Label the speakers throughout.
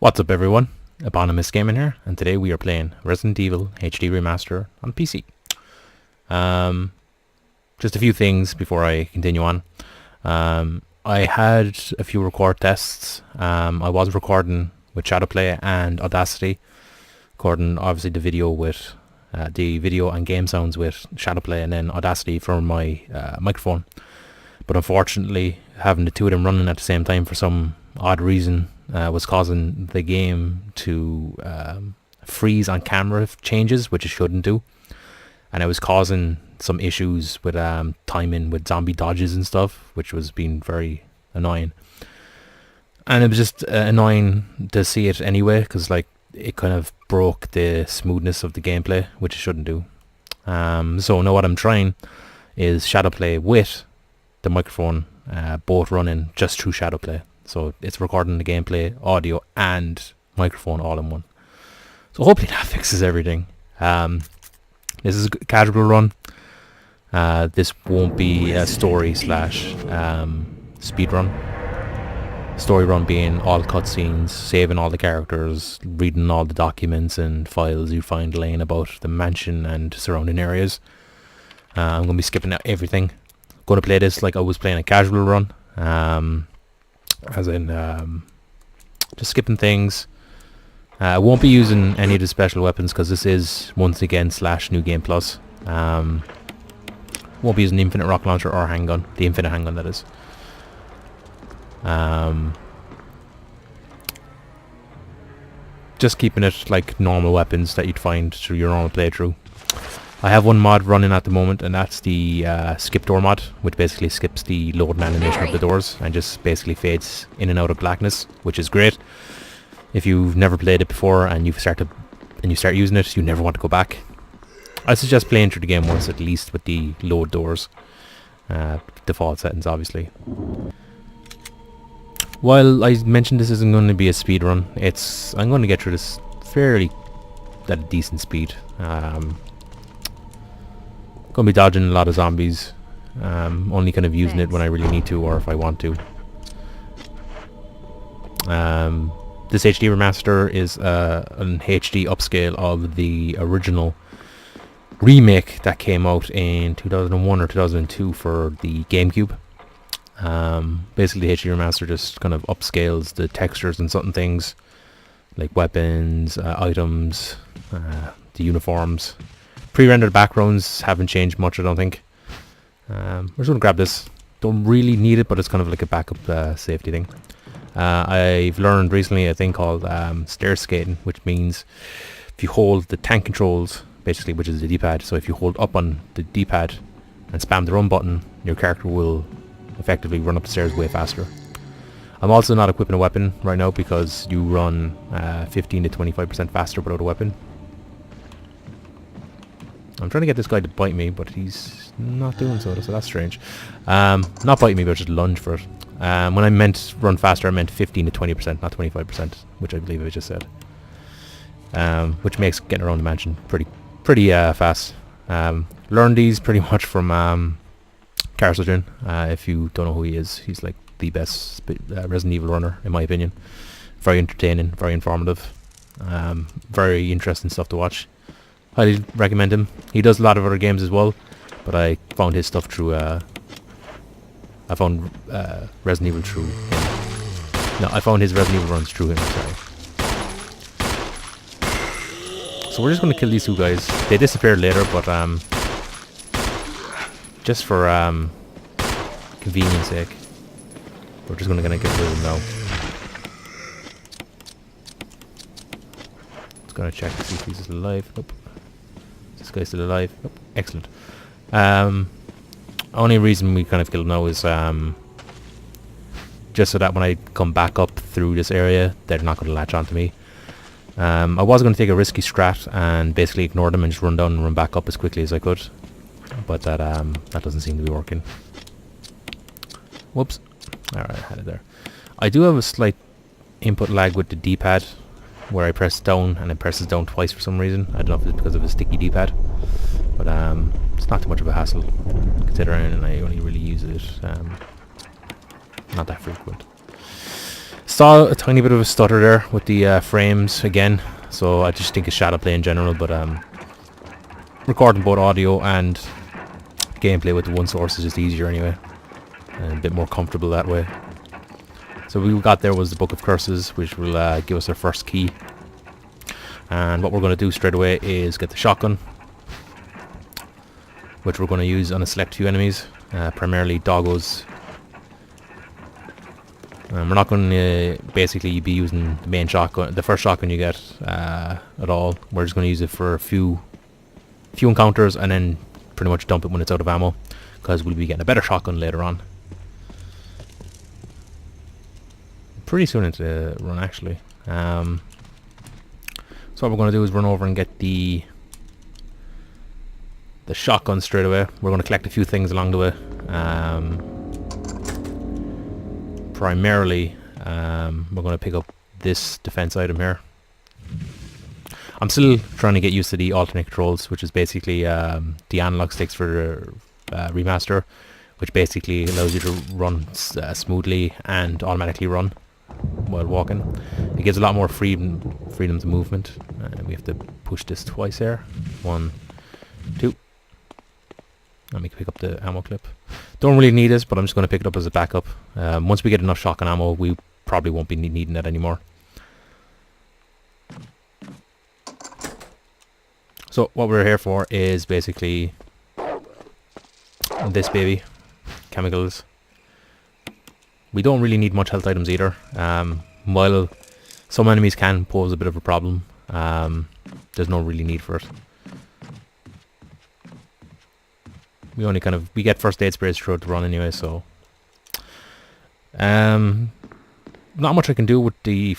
Speaker 1: What's up everyone, Eponymous Gaming here, and today we are playing Resident Evil HD Remaster on PC. Just a few things before I continue on. I had a few record tests. I was recording with Shadowplay and Audacity, recording obviously the video and game sounds with Shadowplay and then Audacity for my microphone. But unfortunately, having the two of them running at the same time for some odd reason was causing the game to freeze on camera changes, which it shouldn't do, and it was causing some issues with timing with zombie dodges and stuff, which was being very annoying. And it was just annoying to see it anyway, because like it kind of broke the smoothness of the gameplay, which it shouldn't do. So now what I'm trying is Shadowplay with the microphone both running just through Shadowplay. So it's recording the gameplay, audio and microphone all in one. So hopefully that fixes everything. This is a casual run. This won't be a story slash speed run. Story run being all cutscenes, saving all the characters, reading all the documents and files you find laying about the mansion and surrounding areas. I'm going to be skipping out everything. Going to play this like I was playing a casual run. As in just skipping things. I won't be using any of the special weapons because this is once again / New Game Plus. Won't be using the Infinite Rocket Launcher or handgun, the Infinite handgun that is. Just keeping it like normal weapons that you'd find through your normal playthrough. I have one mod running at the moment, and that's the skip door mod, which basically skips the loading animation of the doors and just basically fades in and out of blackness, which is great. If you've never played it before and you start using it, you never want to go back. I suggest playing through the game once at least with the load doors, default settings obviously. While I mentioned this isn't going to be a speed run, I'm going to get through this fairly at a decent speed. Gonna be dodging a lot of zombies, only kind of using it when I really need to or if I want to. This HD Remaster is an HD upscale of the original remake that came out in 2001 or 2002 for the GameCube. Basically the HD Remaster just kind of upscales the textures and certain things like weapons, items, the uniforms. Pre-rendered backgrounds haven't changed much, I don't think. We're just going to grab this. Don't really need it, but it's kind of like a backup safety thing. I've learned recently a thing called stair skating, which means if you hold the tank controls, basically, which is the D-pad, so if you hold up on the D-pad and spam the run button, your character will effectively run up the stairs way faster. I'm also not equipping a weapon right now because you run 15 to 25% faster without a weapon. I'm trying to get this guy to bite me, but he's not doing so that's strange. Not biting me, but just lunge for it. When I meant run faster, I meant 15 to 20%, not 25%, which I believe I just said. Which makes getting around the mansion pretty fast. Learned these pretty much from Carsogen. If you don't know who he is, he's like the best Resident Evil runner, in my opinion. Very entertaining, very informative, very interesting stuff to watch. Highly recommend him. He does a lot of other games as well, but I found his stuff through I found Resident Evil through him. No, I found his Resident Evil runs through him, sorry. So we're just going to kill these two guys. They disappeared later, but just for convenience sake, we're just going to get rid of them now. Just going to check to see if he's still alive. Nope. This guy's still alive. Oh, excellent. Only reason we kind of killed him now is just so that when I come back up through this area, they're not going to latch onto me. I was going to take a risky strat and basically ignore them and just run down and run back up as quickly as I could, but that doesn't seem to be working. Whoops. Alright, I had it there. I do have a slight input lag with the D-pad, where I press down and it presses down twice for some reason. I don't know if it's because of a sticky D-pad, but it's not too much of a hassle considering I only really use it not that frequent. Saw a tiny bit of a stutter there with the frames again, so I just think it's shadow play in general, but recording both audio and gameplay with the one source is just easier anyway, and a bit more comfortable that way. So what we got there was the Book of Curses, which will give us our first key. And what we're going to do straight away is get the shotgun, which we're going to use on a select few enemies, primarily doggos. We're not going to basically be using the main shotgun, the first shotgun you get at all. We're just going to use it for a few encounters and then pretty much dump it when it's out of ammo, because we'll be getting a better shotgun later on. Pretty soon into the run actually. So what we're going to do is run over and get the shotgun straight away. We're going to collect a few things along the way. Primarily, we're going to pick up this defense item here. I'm still trying to get used to the alternate controls, which is basically the analog sticks for the remaster, which basically allows you to run smoothly and automatically run while walking. It gives a lot more freedom to movement. We have to push this twice here. 1, 2. Let me pick up the ammo clip. Don't really need this, but I'm just going to pick it up as a backup. Once we get enough shotgun ammo, we probably won't be needing that anymore. So what we're here for is basically this baby, chemicals. We don't really need much health items either. While some enemies can pose a bit of a problem, there's no really need for it. We get first aid sprays throughout the run anyway, so not much I can do with the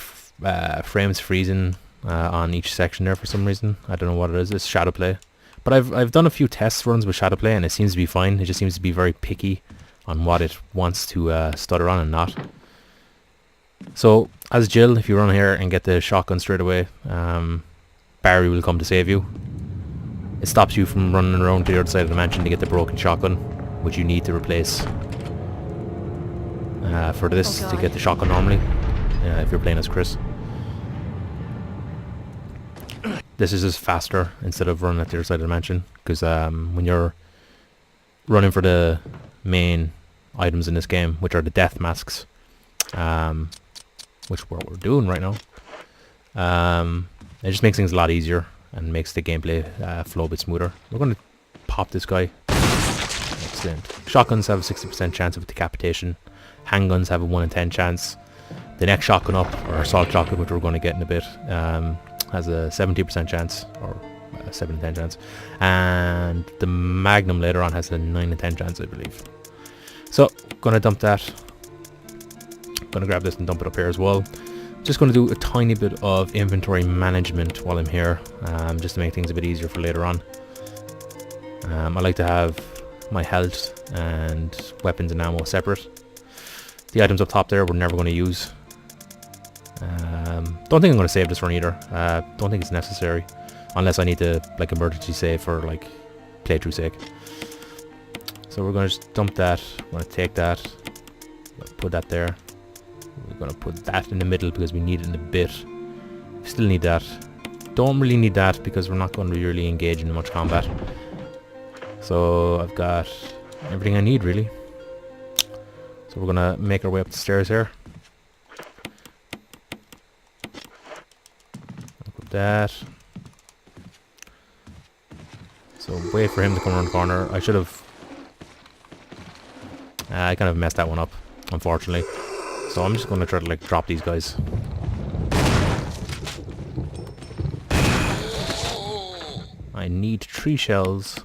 Speaker 1: frames freezing on each section there for some reason. I don't know what it is. It's shadow play, but I've done a few test runs with shadow play and it seems to be fine. It just seems to be very picky on what it wants to stutter on and not. So as Jill, if you run here and get the shotgun straight away, Barry will come to save you. It stops you from running around to the other side of the mansion to get the broken shotgun, which you need to replace for this to get the shotgun normally, if you're playing as Chris. This is just faster instead of running at the other side of the mansion, because when you're running for the main items in this game, which are the death masks, which what we're doing right now, it just makes things a lot easier and makes the gameplay flow a bit smoother. We're going to pop this guy. Excellent. Shotguns have a 60% chance of decapitation. Handguns have a 1 in 10 chance. The next shotgun up, or assault shotgun, which we're going to get in a bit, has a 70% chance, or 7 in 10 chance. And the Magnum later on has a 9 in 10 chance, I believe. So, going to dump that. Going to grab this and dump it up here as well. Just going to do a tiny bit of inventory management while I'm here, just to make things a bit easier for later on. I like to have my health and weapons and ammo separate. The items up top there we're never going to use. Don't think I'm going to save this run either. Don't think it's necessary, unless I need to like emergency save for like playthrough sake. So we're going to just dump that. We're going to take that, put that there. We're going to put that in the middle because we need it in a bit. We still need that. Don't really need that because we're not going to really engage in much combat. So I've got everything I need really. So we're going to make our way up the stairs here. Put that. So wait for him to come around the corner. I should have... I kind of messed that one up, unfortunately. So I'm just going to try to like drop these guys. I need 3 shells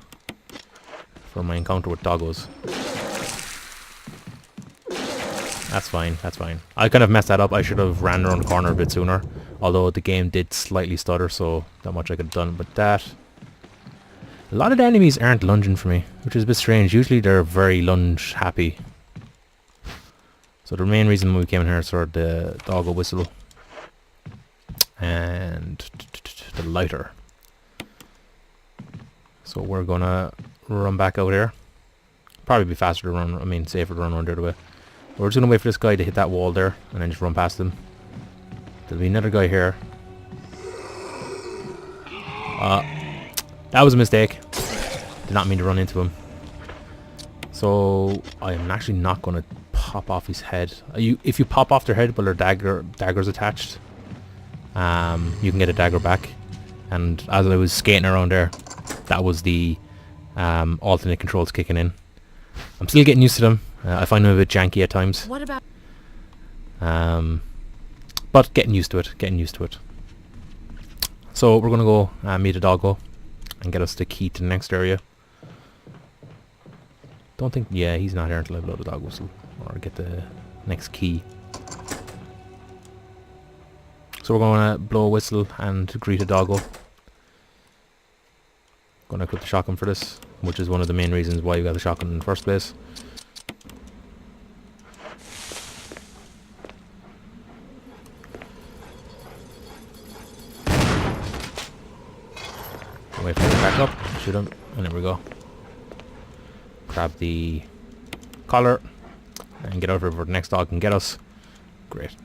Speaker 1: for my encounter with doggos. That's fine, that's fine. I kind of messed that up. I should have ran around the corner a bit sooner. Although the game did slightly stutter, so not much I could have done. But that... A lot of the enemies aren't lunging for me, which is a bit strange. Usually they're very lunge happy. So the main reason we came in here is for the doggo whistle and the lighter. So we're gonna run back out here. Probably be faster to run, safer to run around the other way. We're just going to wait for this guy to hit that wall there and then just run past him. There'll be another guy here. That was a mistake. Did not mean to run into him. So I'm actually not going to pop off his head. If you pop off their head while their dagger's attached, you can get a dagger back. And as I was skating around there, that was the alternate controls kicking in. I'm still getting used to them. I find them a bit janky at times.
Speaker 2: What about?
Speaker 1: But getting used to it. Getting used to it. So we're gonna go meet a doggo and get us the key to the next area. Don't think. Yeah, he's not here until I blow the dog whistle or get the next key. So we're gonna blow a whistle and greet a doggo. Gonna equip the shotgun for this, which is one of the main reasons why you got the shotgun in the first place. Wait for him to back up, shoot him, and there we go. Grab the collar and get over where the next dog can get us. Great.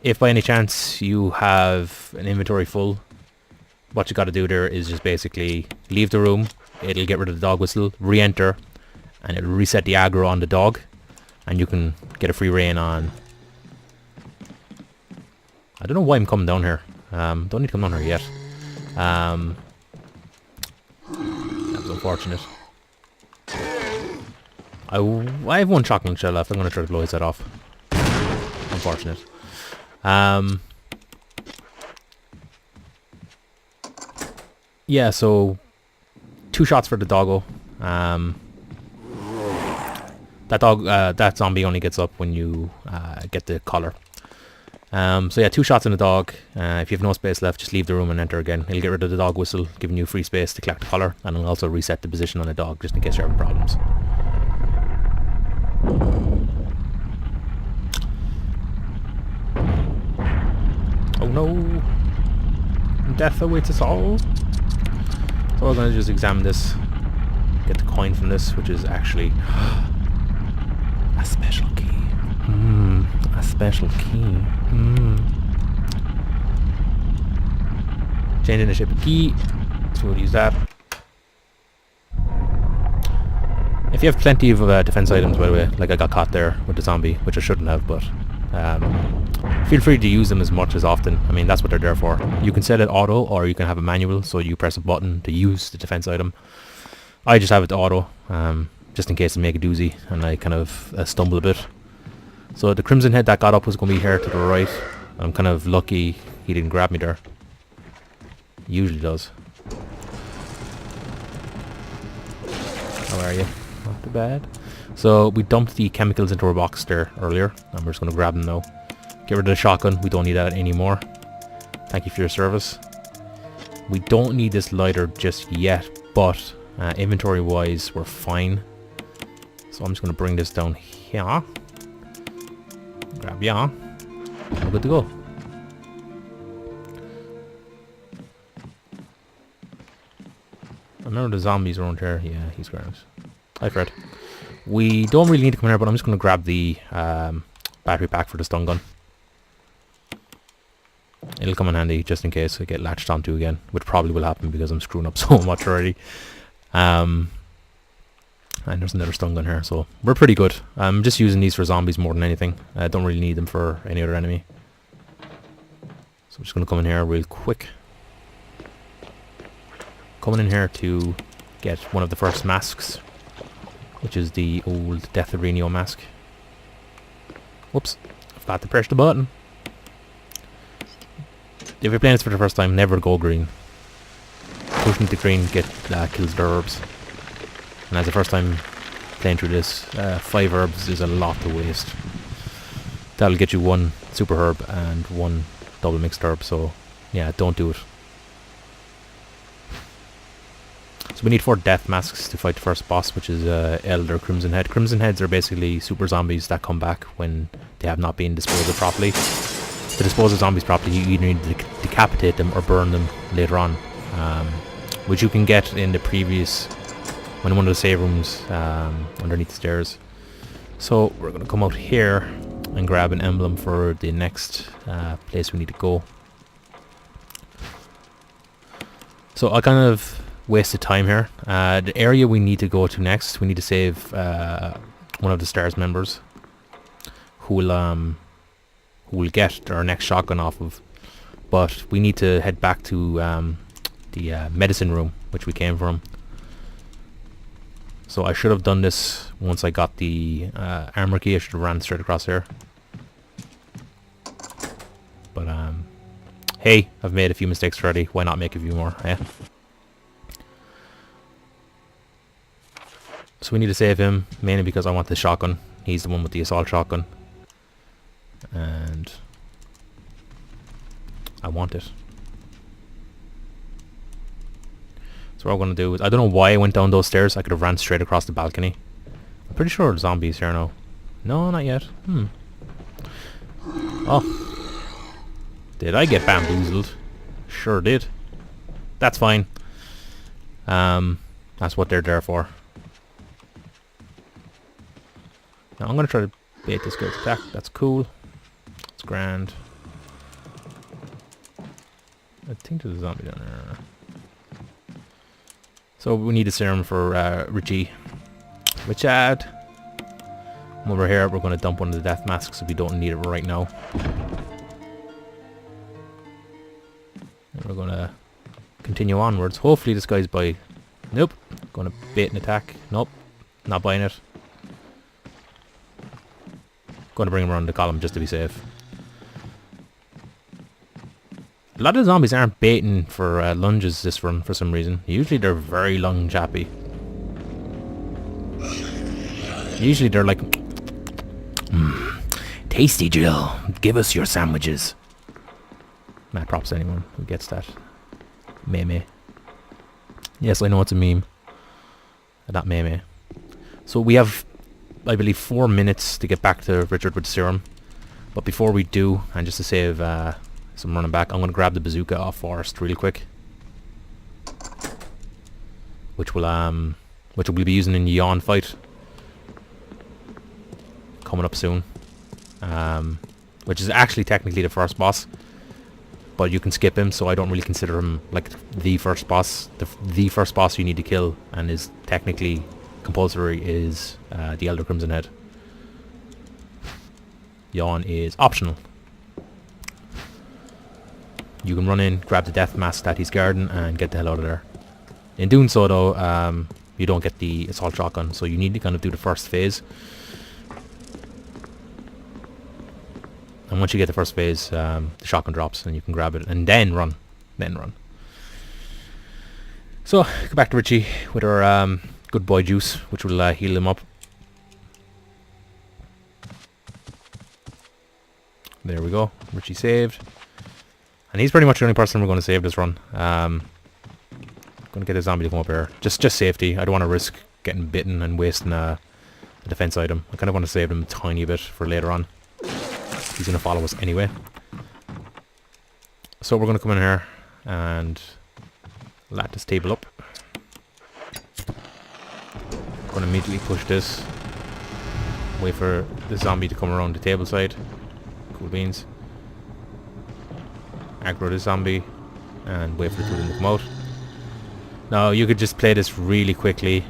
Speaker 1: If by any chance you have an inventory full, what you got to do there is just basically leave the room. It'll get rid of the dog whistle, re-enter, and it'll reset the aggro on the dog, and you can get a free reign on. I don't know why I'm coming down here. Don't need to come down here yet. That was unfortunate. I have one shotgun shell left. I'm going to try to blow his head off. Unfortunate. Yeah, so 2 shots for the doggo. That zombie only gets up when you get the collar. So yeah, 2 shots in the dog. If you have no space left, just leave the room and enter again. It'll get rid of the dog whistle, giving you free space to collect the collar, and it'll also reset the position on the dog just in case you're having problems. Oh no! Death awaits us all. So we're going to just examine this, get the coin from this, which is actually a special key. A special key. Changing the shape of key, so we'll use that. If you have plenty of defense items, by the way, like I got caught there with the zombie, which I shouldn't have, but feel free to use them as much as often. I mean, that's what they're there for. You can set it auto, or you can have a manual, so you press a button to use the defense item. I just have it auto, just in case I make a doozy and I kind of stumble a bit. So the crimson head that got up was going to be here to the right. I'm kind of lucky he didn't grab me there. He usually does. How are you? Not too bad. So we dumped the chemicals into our box there earlier, and we're just going to grab them now. Get rid of the shotgun. We don't need that anymore. Thank you for your service. We don't need this lighter just yet, but inventory wise we're fine. So I'm just going to bring this down here. Grab ya. We're good to go. I remember the zombies around here. Yeah, he's ground. Hi Fred. We don't really need to come here, but I'm just going to grab the battery pack for the stun gun. It'll come in handy just in case I get latched onto again, which probably will happen because I'm screwing up so much already. And there's another stun gun here, so we're pretty good. I'm just using these for zombies more than anything. I don't really need them for any other enemy. So I'm just going to come in here real quick. Coming in here to get one of the first masks, which is the old Death of Reno mask. Whoops, I forgot to press the button. If you're playing this for the first time, never go green. Pushing to green kills the herbs. And as the first time playing through this, 5 herbs is a lot to waste. That'll get you 1 super herb and 1 double mixed herb, so yeah, don't do it. So we need 4 death masks to fight the first boss, which is Elder Crimson Head. Crimson Heads are basically super zombies that come back when they have not been disposed of properly. To dispose of zombies properly, you either need to decapitate them or burn them later on, which you can get in the previous, when one of the save rooms underneath the stairs. So we're going to come out here and grab an emblem for the next place we need to go. So I kind of wasted time here. The area we need to go to next, we need to save one of the STARS members who will get our next shotgun off of. But we need to head back to the medicine room, which we came from. So I should have done this once I got the armor key. I should have ran straight across here. But hey, I've made a few mistakes already. Why not make a few more? Yeah. So we need to save him, mainly because I want the shotgun. He's the one with the assault shotgun. And I want it. So what I'm going to do is, I don't know why I went down those stairs. I could have ran straight across the balcony. I'm pretty sure there's zombies here now. No, not yet. Oh. Did I get bamboozled? Sure did. That's fine. That's what they're there for. Now I'm going to try to bait this guy's attack. That's cool. That's grand. I think there's a zombie down there. So we need a serum for Richie. Richard. Over here, we're going to dump one of the death masks if we don't need it right now. And we're going to continue onwards. Hopefully this guy's by... Nope. Going to bait an attack. Nope. Not buying it. Going to bring him around the column just to be safe. A lot of the zombies aren't baiting for lunges this run for some reason. Usually they're very long chappy. Usually they're like... tasty, Jill. Give us your sandwiches. Mad props to anyone who gets that. Meme. Yes, I know it's a meme. That meme. So we have, I believe, 4 minutes to get back to Richard with the serum. But before we do, and just to save some running back, I'm going to grab the bazooka off Forrest really quick. Which we'll be using in Yawn fight. Coming up soon. Which is actually technically the first boss. But you can skip him, so I don't really consider him like the first boss. The first boss you need to kill, and is technically compulsory, is the Elder Crimson Head. Yawn is optional. You can run in, grab the death mask that he's guarding, and get the hell out of there. In doing so, though, you don't get the assault shotgun, so you need to kind of do the first phase. And once you get the first phase, the shotgun drops, and you can grab it, and then run. Then run. So, go back to Richie with our good boy juice, which will heal him up. There we go. Richie saved. And he's pretty much the only person we're going to save this run. Going to get a zombie to come up here. Just safety. I don't want to risk getting bitten and wasting a defense item. I kind of want to save him a tiny bit for later on. He's going to follow us anyway. So we're going to come in here and lat this table up. Going to immediately push this. Wait for the zombie to come around the table side. Cool beans. Aggro the zombie and wait for the two of them to come out. Now you could just play this really quickly.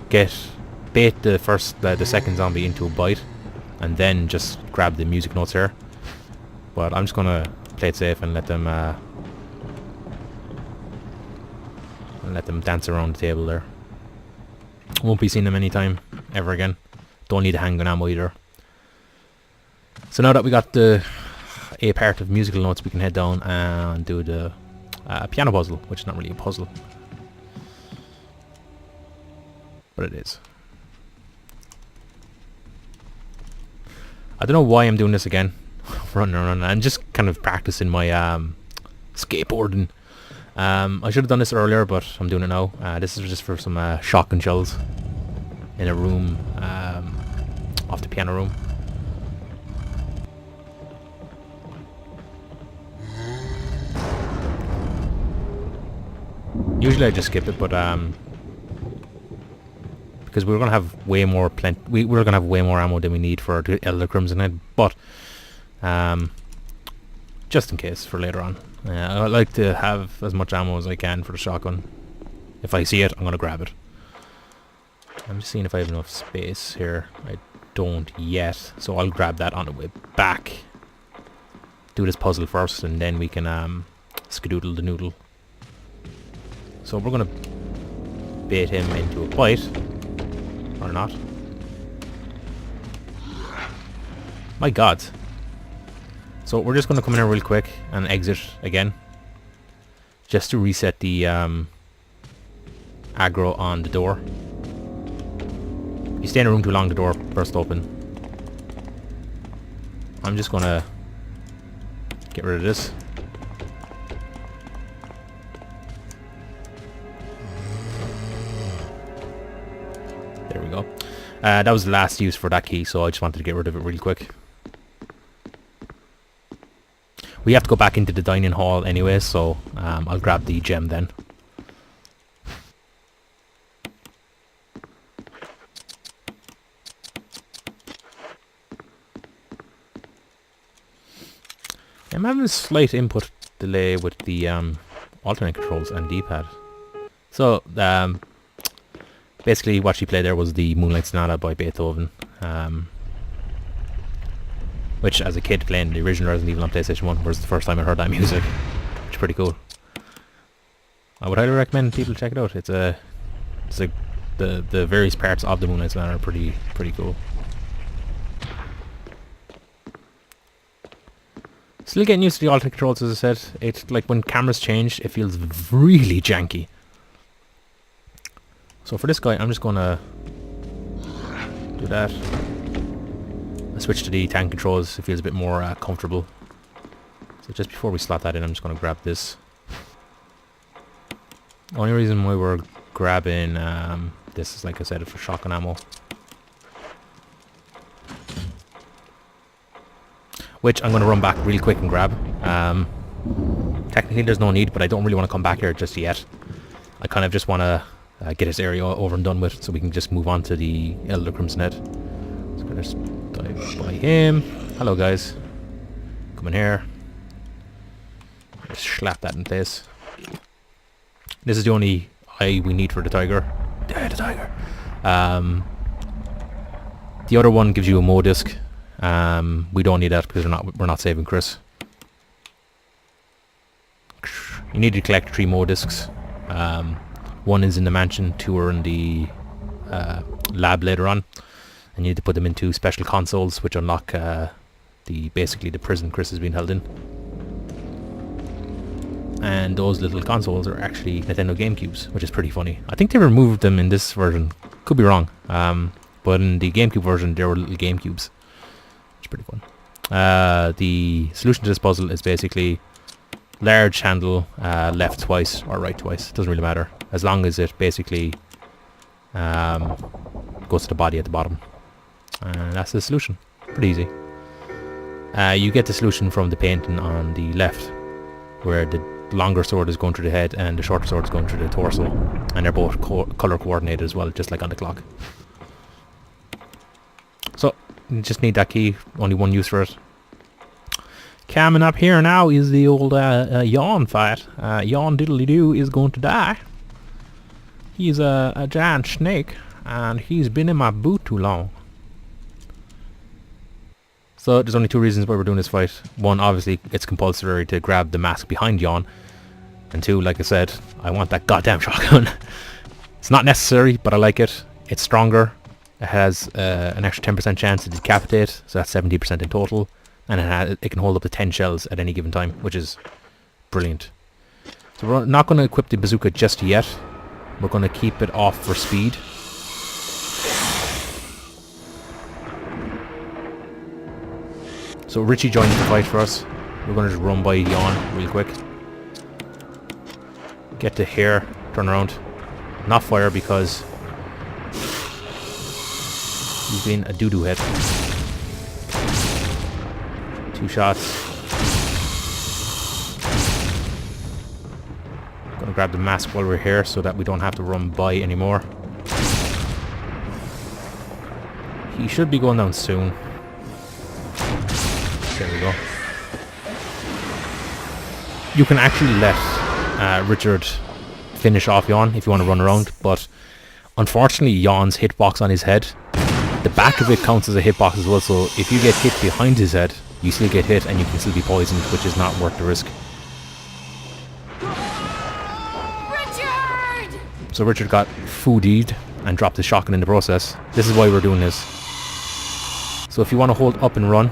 Speaker 1: Bait the second zombie into a bite, and then just grab the music notes here. But I'm just gonna play it safe and let them dance around the table there. Won't be seeing them anytime ever again. Don't need a handgun ammo either. So now that we got a part of musical notes, we can head down and do the piano puzzle, which is not really a puzzle, but it is. I don't know why I'm doing this again. Running around. I'm just kind of practicing my skateboarding. I should have done this earlier, but I'm doing it now. This is just for some shotgun shells in a room off the piano room. Usually I just skip it, but because because we're gonna have way more we're gonna have way more ammo than we need for the Elder Crimson Head, but just in case for later on. I like to have as much ammo as I can for the shotgun. If I see it, I'm gonna grab it. I'm just seeing if I have enough space here. I don't yet, so I'll grab that on the way back. Do this puzzle first, and then we can skedoodle the noodle. So we're gonna bait him into a bite, or not. My God. So we're just gonna come in here real quick and exit again, just to reset the aggro on the door. If you stay in a room too long, the door bursts open. I'm just gonna get rid of this. There we go. That was the last use for that key, so I just wanted to get rid of it really quick. We have to go back into the dining hall anyway, so I'll grab the gem then. I'm having a slight input delay with the alternate controls and D-pad. So basically what she played there was the Moonlight Sonata by Beethoven, which as a kid playing the original Resident Evil on PlayStation 1 was the first time I heard that music, which is pretty cool. I would highly recommend people check it out. The various parts of the Moonlight Sonata are pretty cool. Still getting used to the alternate controls, as I said. It's like when cameras change, it feels really janky. So for this guy, I'm just gonna do that. I switch to the tank controls. It feels a bit more comfortable. So just before we slot that in, I'm just gonna grab this. The only reason why we're grabbing this is, like I said, for shotgun ammo, which I'm going to run back really quick and grab. Technically there's no need, but I don't really want to come back here just yet. I kind of just want to get this area over and done with, so we can just move on to the Elder Crimson Head. So I'm going to dive by him. Hello guys. Come in here. Just slap that in place. This is the only eye we need for the tiger. Yeah, the tiger. The other one gives you a Mo disc. We don't need that because we're not saving Chris. You need to collect 3 Mo discs. 1 is in the mansion, 2 are in the lab later on, and you need to put them into special consoles which unlock basically the prison Chris has been held in. And those little consoles are actually Nintendo GameCubes, which is pretty funny. I think they removed them in this version. Could be wrong. But in the GameCube version, there were little GameCubes. It's pretty fun. The solution to this puzzle is basically large handle, left twice or right twice. It doesn't really matter, as long as it basically goes to the body at the bottom. And that's the solution. Pretty easy. You get the solution from the painting on the left, where the longer sword is going through the head and the shorter sword is going through the torso, and they're both color coordinated as well, just like on the clock. So you just need that key. Only one use for it. Coming up here now is the old yawn fight. Yawn diddly doo is going to die. He's a giant snake, and he's been in my boot too long. So there's only 2 reasons why we're doing this fight. 1, obviously it's compulsory to grab the mask behind Yawn, and 2, like I said, I want that goddamn shotgun. It's not necessary, but I like it. It's stronger. It has an extra 10% chance to decapitate, so that's 70% in total, and it can hold up to 10 shells at any given time, which is brilliant. So we're not going to equip the bazooka just yet. We're going to keep it off for speed. So Richie joins the fight for us. We're going to just run by Yawn real quick. Get to here, turn around. Not fire because he's been a doo-doo hit. 2 shots. Gonna grab the mask while we're here so that we don't have to run by anymore. he should be going down soon. There we go. You can actually let Richard finish off Yawn if you want to run around, but unfortunately Yawn's hitbox on his head, the back of it counts as a hitbox as well, so if you get hit behind his head, you still get hit and you can still be poisoned, which is not worth the risk.
Speaker 2: Richard!
Speaker 1: So Richard got foodied and dropped his shotgun in the process. This is why we're doing this. So if you want to hold up and run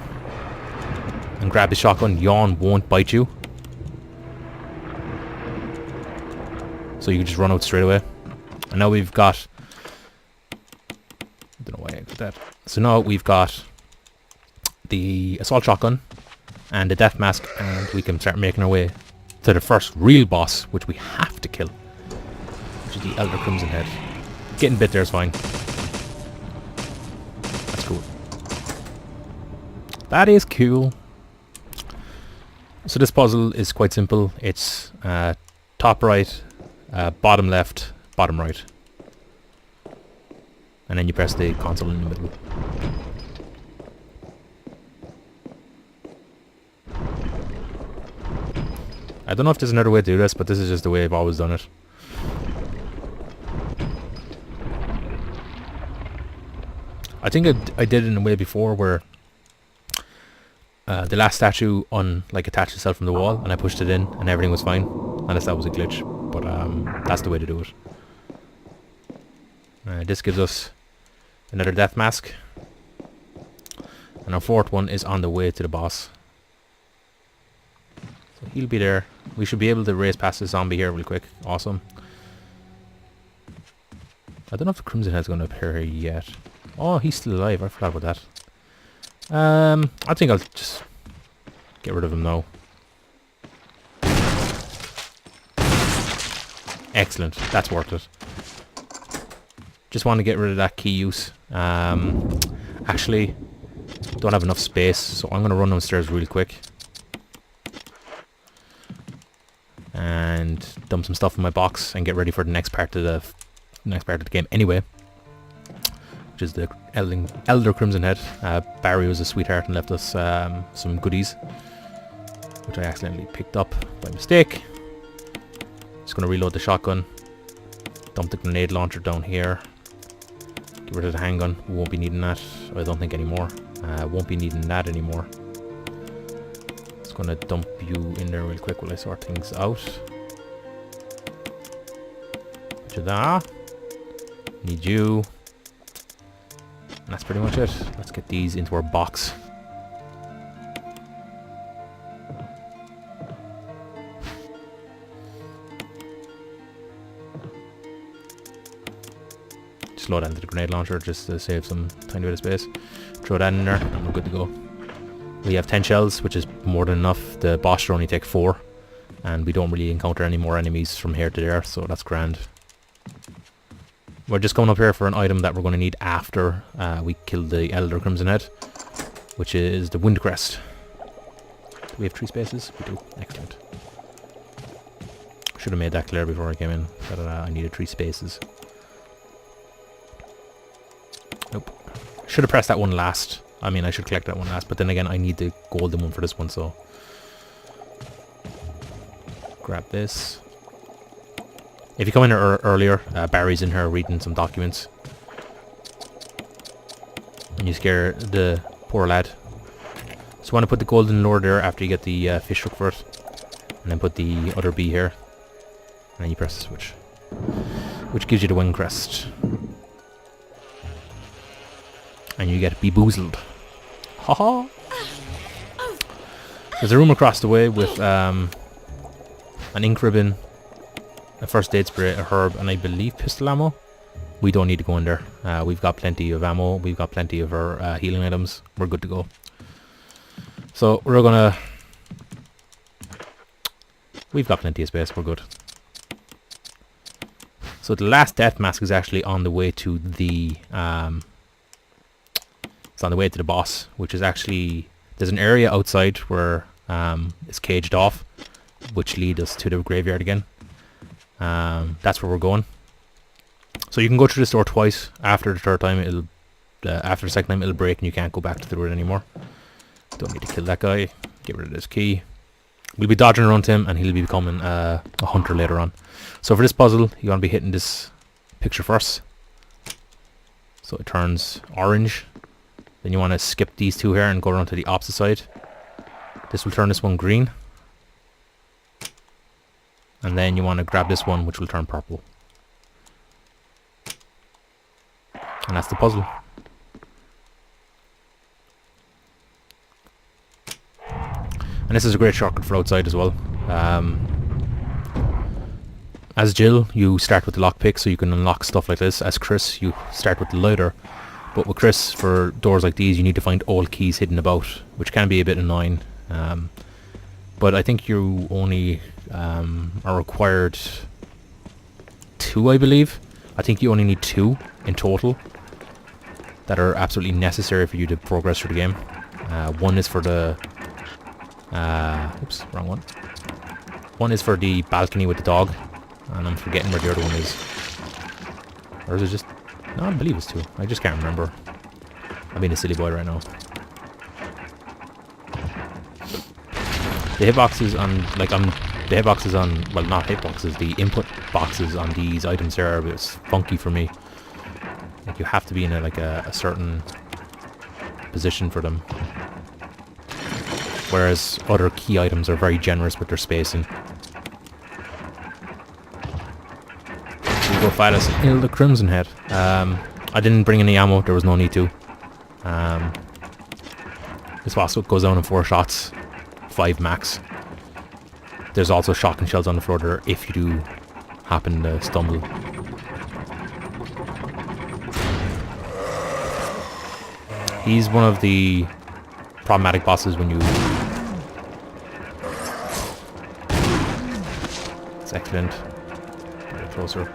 Speaker 1: and grab his shotgun, Yawn won't bite you. So you can just run out straight away. And now we've got... I don't know why I got that. So now we've got the assault shotgun and the death mask, and we can start making our way to the first real boss, which we have to kill, which is the Elder Crimson Head. Getting bit there is fine. That's cool. That is cool. So this puzzle is quite simple. It's top right, bottom left, bottom right. And then you press the console in the middle. I don't know if there's another way to do this, but this is just the way I've always done it. I think I did it in a way before where the last statue attached itself from the wall and I pushed it in and everything was fine. Unless that was a glitch. But that's the way to do it. This gives us another death mask. And our fourth one is on the way to the boss. So he'll be there. We should be able to race past the zombie here real quick. Awesome. I don't know if the Crimson Head's going to appear here yet. Oh, he's still alive. I forgot about that. I think I'll just get rid of him now. Excellent. That's worth it. Just want to get rid of that key use. Actually, don't have enough space, so I'm going to run downstairs real quick. And dump some stuff in my box and get ready for the next part of the game anyway. Which is the Elder Crimson Head. Barry was a sweetheart and left us some goodies, which I accidentally picked up by mistake. Just going to reload the shotgun. Dump the grenade launcher down here. Get rid of the handgun. We won't be needing that, I don't think, anymore. Won't be needing that anymore. Just going to dump you in there real quick while I sort things out. Ta-da! Need you. And that's pretty much it. Let's get these into our box. Just load that into the grenade launcher just to save some tiny bit of space. Throw that in there and we're good to go. We have 10 shells, which is more than enough. The boss should only take 4. And we don't really encounter any more enemies from here to there, so that's grand. We're just going up here for an item that we're going to need after we kill the Elder Crimson Head, which is the Wind Crest. Do we have 3 spaces? We do. Excellent. Should have made that clear before I came in, that I needed 3 spaces. Nope. Should have pressed that one last. I mean, I should collect that one last, but then again, I need the golden one for this one, so... Grab this. If you come in here earlier, Barry's in here reading some documents. And you scare the poor lad. So you want to put the golden lure there after you get the fish hook for it. And then put the other bee here. And then you press the switch. Which gives you the Wind Crest. And you get beboozled. Haha! There's a room across the way with an ink ribbon, a first aid spray, a herb, and I believe pistol ammo. We don't need to go in there. We've got plenty of ammo. We've got plenty of our healing items. We're good to go. So we're gonna... We've got plenty of space. We're good. So the last death mask is actually on the way to the... it's on the way to the boss, which is actually... There's an area outside where it's caged off, which leads us to the graveyard again. That's where we're going. So you can go through this door twice. After the third time, after the second time it'll break and you can't go back to the route anymore. Don't need to kill that guy. Get rid of this key. We'll be dodging around him and he'll be becoming a hunter later on. So for this puzzle, you want to be hitting this picture first. So it turns orange. Then you want to skip these two here and go around to the opposite side. This will turn this one green. And then you want to grab this one, which will turn purple. And that's the puzzle. And this is a great shortcut for outside as well. As Jill, you start with the lockpick, so you can unlock stuff like this. As Chris, you start with the lighter. But with Chris, for doors like these, you need to find old keys hidden about, which can be a bit annoying. But I think you only are required 2, I believe. I think you only need 2 in total that are absolutely necessary for you to progress through the game. One is for the... oops, wrong one. One is for the balcony with the dog, and I'm forgetting where the other one is. Or is it just... No, I believe it's 2. I just can't remember. I'm being a silly boy right now. The hitboxes on... the hitboxes on... Well, not hitboxes. The input boxes on these items here are a bit funky for me. Like, you have to be in a certain position for them. Whereas other key items are very generous with their spacing. We go fight us in the Crimson Head. I didn't bring any ammo, there was no need to. This boss goes down in 4 shots, 5 max. There's also shotgun shells on the floor there if you do happen to stumble. He's one of the problematic bosses when you... It's excellent. Get closer.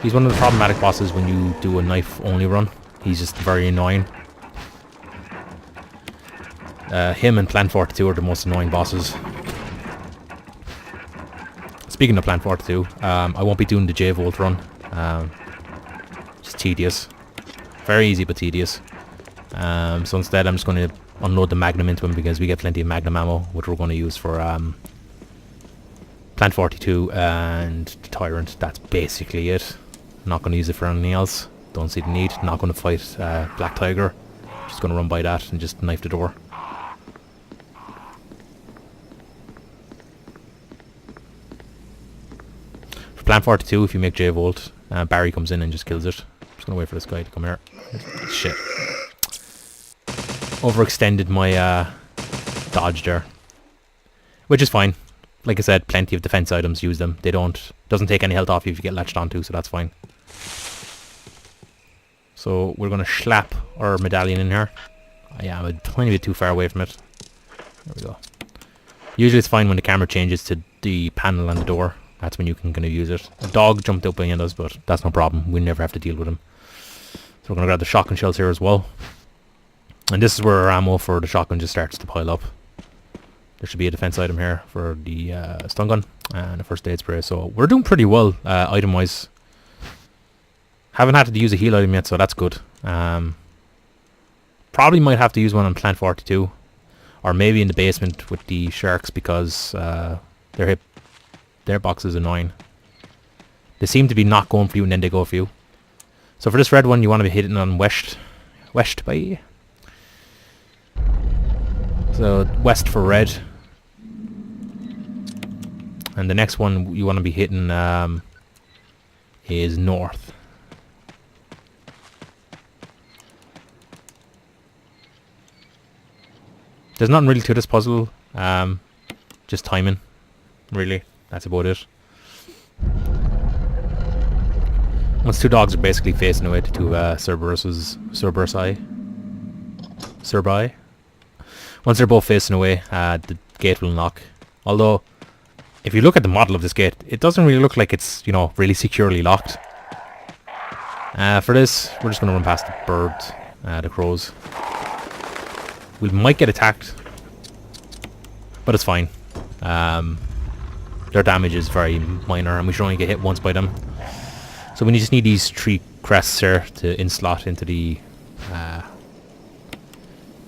Speaker 1: He's one of the problematic bosses when you do a knife-only run. He's just very annoying. Him and Plan 42 are the most annoying bosses. Speaking of Plan 42, I won't be doing the J-Volt run. It's tedious. Very easy but tedious. So instead I'm just going to unload the Magnum into him because we get plenty of Magnum Ammo, which we're going to use for Plan 42 and the Tyrant. That's basically it. Not going to use it for anything else. Don't see the need. Not going to fight Black Tiger. Just going to run by that and just knife the door. For Plan 42, if you make J-Volt, Barry comes in and just kills it. I'm just going to wait for this guy to come here. Shit. Overextended my dodge there. Which is fine. Like I said, plenty of defense items, use them. They doesn't take any health off you if you get latched onto, so that's fine. So we're going to slap our medallion in here. Yeah, I'm a tiny bit too far away from it. There we go. Usually it's fine when the camera changes to the panel on the door. That's when you can kind of use it. A dog jumped up behind us, but that's no problem. We never have to deal with him. So we're going to grab the shotgun shells here as well. And this is where our ammo for the shotgun just starts to pile up. There should be a defense item here for the stun gun and a first aid spray. So we're doing pretty well item-wise. Haven't had to use a heal item yet, so that's good. Probably might have to use one on Plant 42. Or maybe in the basement with the sharks because their box is annoying. They seem to be not going for you and then they go for you. So for this red one you want to be hitting on west. West, bye. So west for red. And the next one you want to be hitting is north. There's nothing really to this puzzle. Just timing. Really. That's about it. Once 2 dogs are basically facing away to 2 Cerberus. Once they're both facing away, the gate will unlock. Although, if you look at the model of this gate, it doesn't really look like it's, really securely locked. For this, we're just going to run past the birds, the crows. We might get attacked, but it's fine. Their damage is very minor, and we should only get hit once by them. So we just need these 3 crests here to in-slot into the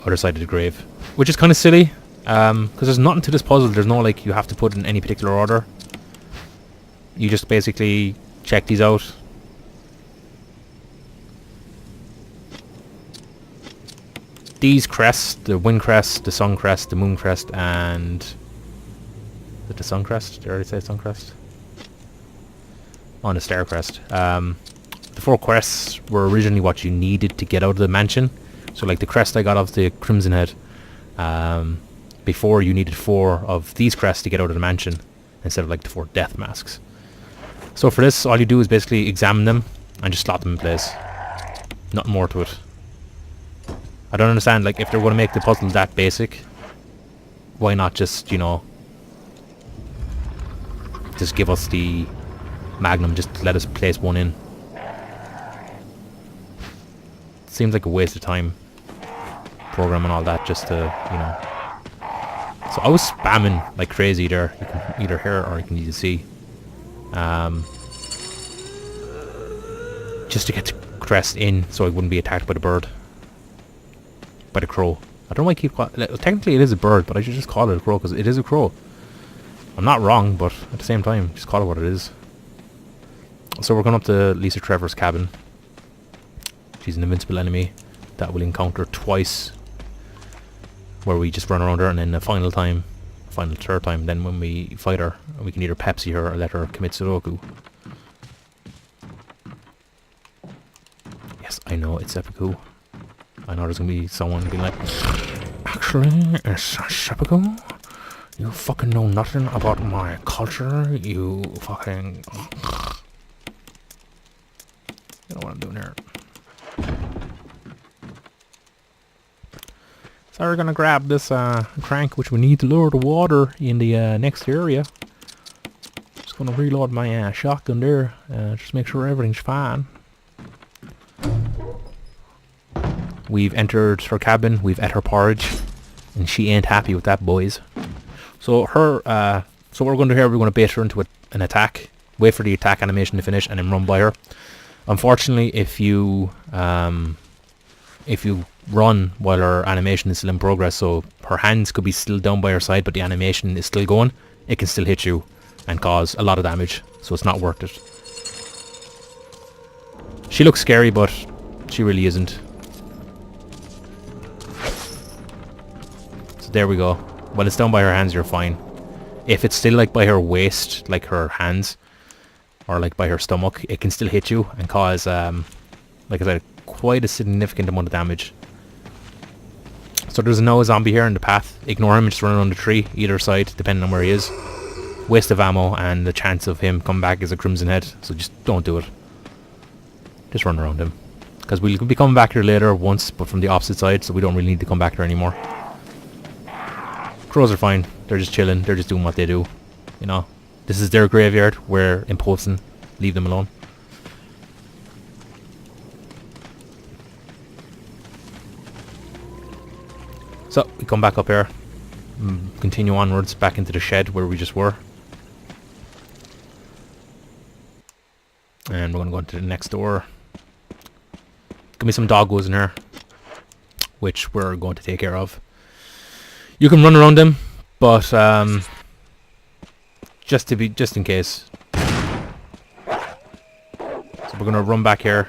Speaker 1: other side of the grave, which is kind of silly, because there's nothing to this puzzle. There's no like you have to put in any particular order. You just basically check these out. These crests, the wind crest, the sun crest, the moon crest, and the sun crest. Did I already say sun crest? On the star crest. The 4 crests were originally what you needed to get out of the mansion. So like the crest I got off the Crimson Head, before you needed 4 of these crests to get out of the mansion, instead of like the 4 death masks. So for this, all you do is basically examine them and just slot them in place. Nothing more to it. I don't understand, like, if they're going to make the puzzle that basic, why not just, you know, just give us the Magnum, just let us place one in. Seems like a waste of time programming all that just to, you know. So I was spamming like crazy there. You can either hear or you can either see. Just to get the crest in so I wouldn't be attacked by the bird. By the crow. I don't know why I keep technically it is a bird, but I should just call it a crow because it is a crow. I'm not wrong, but at the same time, just call it what it is. So we're going up to Lisa Trevor's cabin. She's an invincible enemy that we'll encounter twice, where we just run around her, and then the final third time, then when we fight her, we can either Pepsi her or let her commit Sudoku. Yes, I know, it's seppuku. I know there's gonna be someone being like, actually, it's seppuku? You fucking know nothing about my culture, you fucking... You know what I'm doing here. So we're gonna grab this crank, which we need to lower the water in the next area. Just gonna reload my shotgun there, just make sure everything's fine. We've entered her cabin, we've ate her porridge, and she ain't happy with that, boys. So her, so what we're gonna do here, we're gonna bait her into an attack, wait for the attack animation to finish, and then run by her. Unfortunately, if you run while her animation is still in progress, so her hands could be still down by her side, but the animation is still going, it can still hit you and cause a lot of damage, so it's not worth it. She looks scary, but she really isn't. So there we go. When it's down by her hands, you're fine. If it's still like by her waist, like her hands, or like by her stomach, it can still hit you and cause, like I said, quite a significant amount of damage. So there's no zombie here in the path. Ignore him and just run around the tree, either side, depending on where he is. Waste of ammo, and the chance of him coming back is a Crimson Head, so just don't do it. Just run around him. Because we'll be coming back here later once, but from the opposite side, so we don't really need to come back here anymore. Crows are fine. They're just chilling. They're just doing what they do. You know, this is their graveyard. We're imposing. Leave them alone. So we come back up here, continue onwards back into the shed where we just were, and we're going to go into the next door. Give me some doggos in here, which we're going to take care of. You can run around them, but just in case. So we're going to run back here.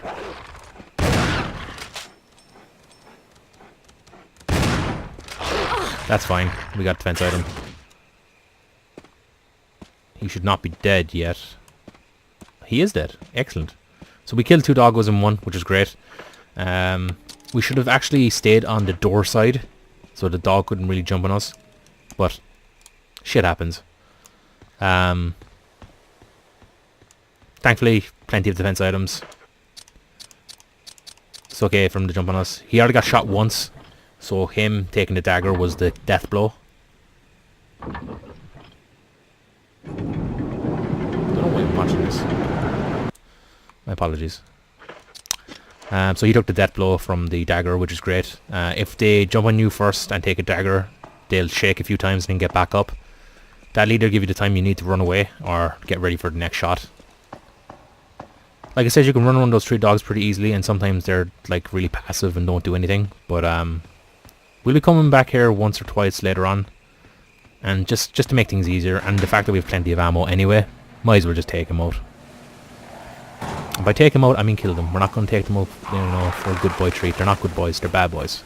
Speaker 1: That's fine. We got defense item. He should not be dead yet. He is dead. Excellent. So we killed 2 doggos in one, which is great. We should have actually stayed on the door side, so the dog couldn't really jump on us. But shit happens. Thankfully, plenty of defense items. It's okay for him to jump on us. He already got shot once. So him taking the dagger was the death blow. Don't know why I'm watching this. My apologies. So he took the death blow from the dagger, which is great. If they jump on you first and take a dagger, they'll shake a few times and then get back up. That'll either give you the time you need to run away or get ready for the next shot. Like I said, you can run around those 3 dogs pretty easily, and sometimes they're like really passive and don't do anything. But we'll be coming back here once or twice later on, and just to make things easier, and the fact that we have plenty of ammo anyway, might as well just take them out. And by take them out, I mean kill them. We're not going to take them out, you know, for a good boy treat. They're not good boys. They're bad boys.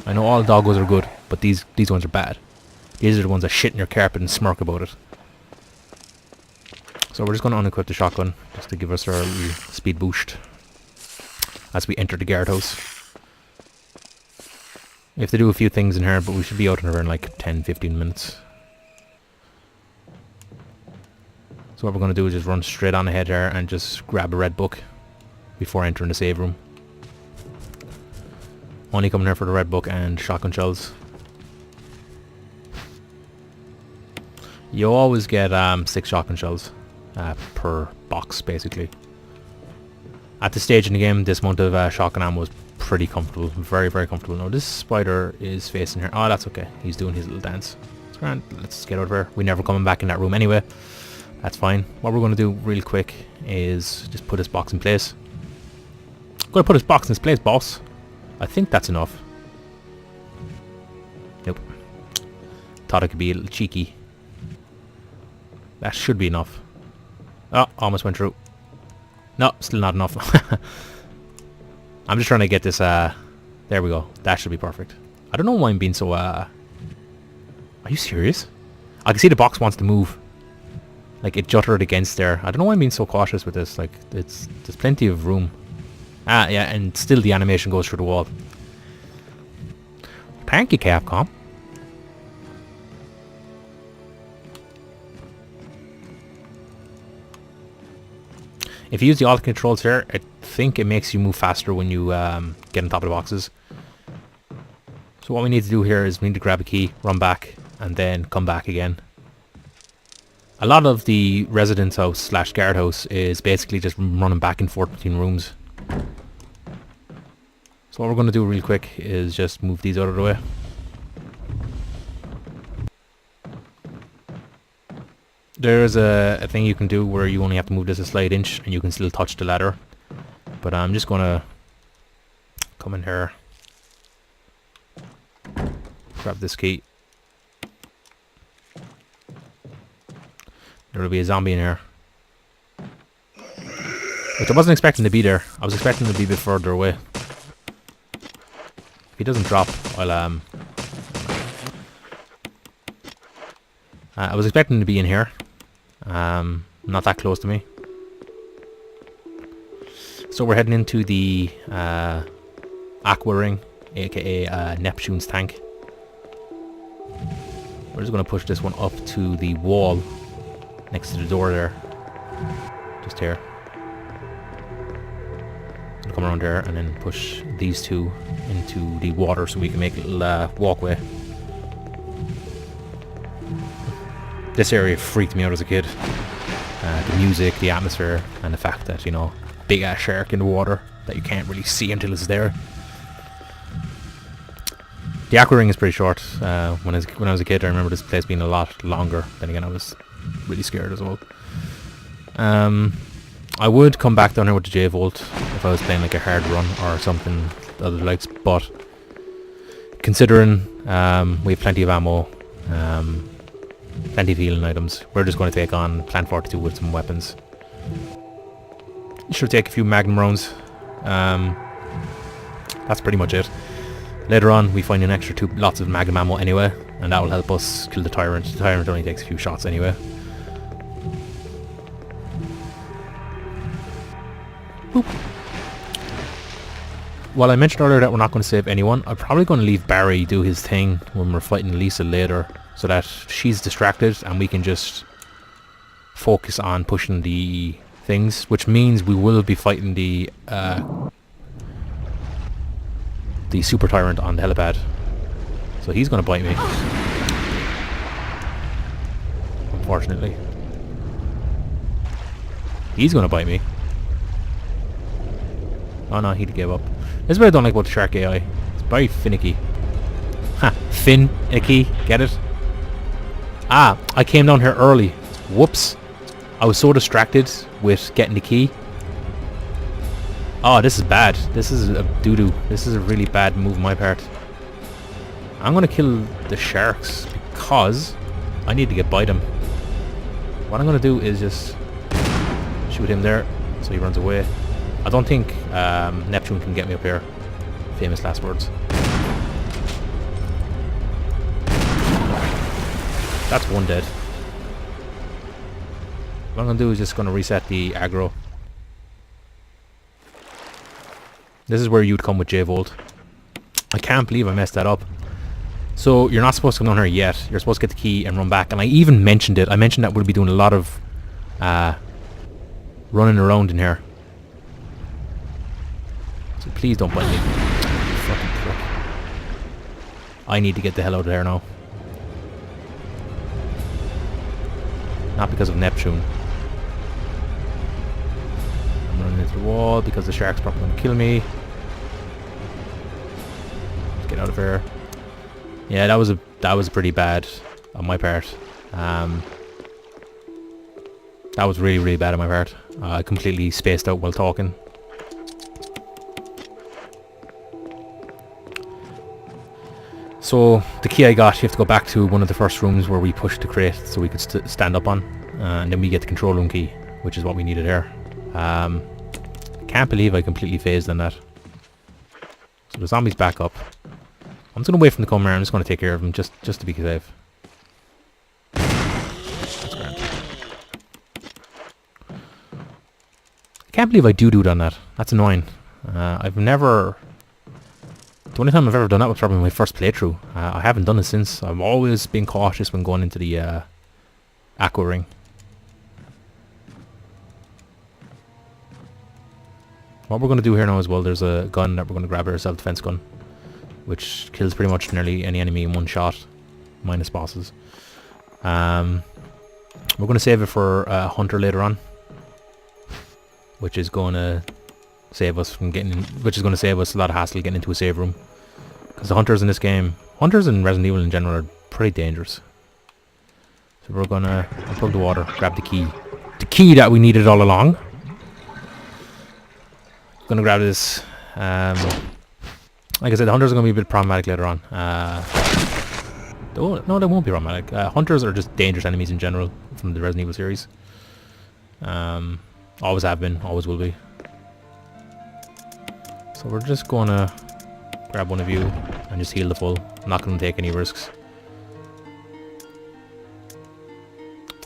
Speaker 1: I know all doggos are good, but these ones are bad. These are the ones that shit in your carpet and smirk about it. So we're just going to unequip the shotgun, just to give us our little speed boost as we enter the guardhouse. We have to do a few things in here, but we should be out in around like 10-15 minutes. So what we're going to do is just run straight on ahead here and just grab a red book before entering the save room. Only coming here for the red book and shotgun shells. You always get 6 shotgun shells per box, basically. At this stage in the game, this amount of shotgun ammo is pretty comfortable. Very, very comfortable. Now, this spider is facing here. Oh, that's okay. He's doing his little dance. It's grand. Let's get out of here. We're never coming back in that room anyway. That's fine. What we're going to do real quick is just put this box in place. I'm going to put this box in its place, boss. I think that's enough. Nope. Thought it could be a little cheeky. That should be enough. Oh, almost went through. No, still not enough. I'm just trying to get this, there we go. That should be perfect. I don't know why I'm being so, Are you serious? I can see the box wants to move. Like, it juttered against there. I don't know why I'm being so cautious with this. Like, there's plenty of room. Ah, yeah, and still the animation goes through the wall. Thank you, Capcom. If you use the alt controls here, I think it makes you move faster when you get on top of the boxes. So what we need to do here is we need to grab a key, run back, and then come back again. A lot of the residence house slash guard house is basically just running back and forth between rooms. So what we're going to do real quick is just move these out of the way. There's a thing you can do where you only have to move this a slight inch and you can still touch the ladder. But I'm just going to come in here, grab this key. There will be a zombie in here, which I wasn't expecting to be there. I was expecting to be a bit further away. If he doesn't drop, I'll I was expecting to be in here. Not that close to me. So we're heading into the Aqua Ring, aka Neptune's tank. We're just going to push this one up to the wall next to the door there. Just here. We'll come around there and then push these two into the water so we can make a little walkway. This area freaked me out as a kid. The music, the atmosphere, and the fact that, you know, big ass shark in the water that you can't really see until it's there. The Aqua Ring is pretty short. When I was a kid, I remember this place being a lot longer. Then again, I was really scared as well. I would come back down here with the J-Volt if I was playing like a hard run or something other likes, but considering we have plenty of ammo, plenty of healing items, we're just going to take on Plant 42 with some weapons. Should take a few Magnum rounds. That's pretty much it. Later on we find an extra lots of Magnum ammo anyway, and that will help us kill the Tyrant. The Tyrant only takes a few shots anyway. Boop. While I mentioned earlier that we're not going to save anyone, I'm probably going to leave Barry do his thing when we're fighting Lisa later, so that she's distracted and we can just focus on pushing the things, which means we will be fighting the Super Tyrant on the helipad. So he's going to bite me, unfortunately. He's going to bite me. Oh no, he gave up. This is what I don't like about the shark AI. It's very finicky. Ha! Finicky, get it? Ah, I came down here early. Whoops. I was so distracted with getting the key Oh, this is bad. This is a doo-doo. This is a really bad move on my part. I'm gonna kill the sharks because I need to get by them. What I'm gonna do is just shoot him there so he runs away. I don't think Neptune can get me up here. Famous last words. That's one dead. What I'm gonna do is just gonna reset the aggro. This is where you'd come with J-Volt. I can't believe I messed that up. So you're not supposed to come down here yet. You're supposed to get the key and run back. And I even mentioned it. I mentioned that we'll be doing a lot of running around in here. So please don't bite me. Fucking prick. I need to get the hell out of there now. Not because of Neptune. I'm running into the wall because the shark's probably going to kill me. Let's get out of here. Yeah, that was pretty bad on my part. That was really, really bad on my part. I completely spaced out while talking. So the key I got, you have to go back to one of the first rooms where we pushed the crate so we could stand up on, and then we get the control room key, which is what we needed there. I can't believe I completely phased on that. So the zombie's back up. I'm just going to wait for him to come around. I'm just going to take care of him just to be safe. That's grand. I can't believe I do on that. That's annoying. I've never... The only time I've ever done that was probably my first playthrough. I haven't done it since. I've always been cautious when going into the Aqua Ring. What we're going to do here now as well, there's a gun that we're going to grab here, a self-defense gun, which kills pretty much nearly any enemy in one shot, minus bosses. We're going to save it for Hunter later on, which is going to save us from getting, which is going to save us a lot of hassle getting into a save room, because the hunters in this game, hunters in Resident Evil in general, are pretty dangerous. So we're going to unplug the water, grab the key that we needed all along. Going to grab this. Like I said, the hunters are going to be a bit problematic later on. No, they won't be problematic. Hunters are just dangerous enemies in general from the Resident Evil series. Always have been, always will be. So we're just going to grab one of you and just heal the full. I'm not going to take any risks.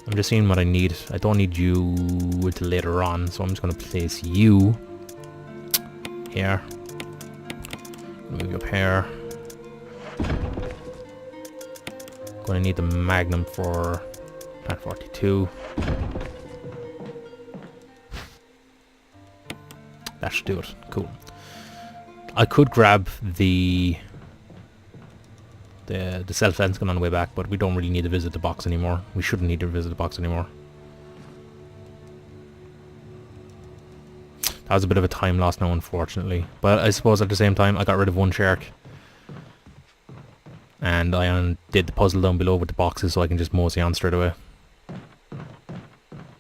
Speaker 1: I'm just seeing what I need. I don't need you until later on, so I'm just going to place you here. Move you up here. Going to need the Magnum for Plant 42. That should do it. Cool. I could grab the self-defense gun on the way back, but we don't really need to visit the box anymore. We shouldn't need to visit the box anymore. That was a bit of a time loss now, unfortunately. But I suppose at the same time, I got rid of one shark. And I did the puzzle down below with the boxes, so I can just mosey on straight away.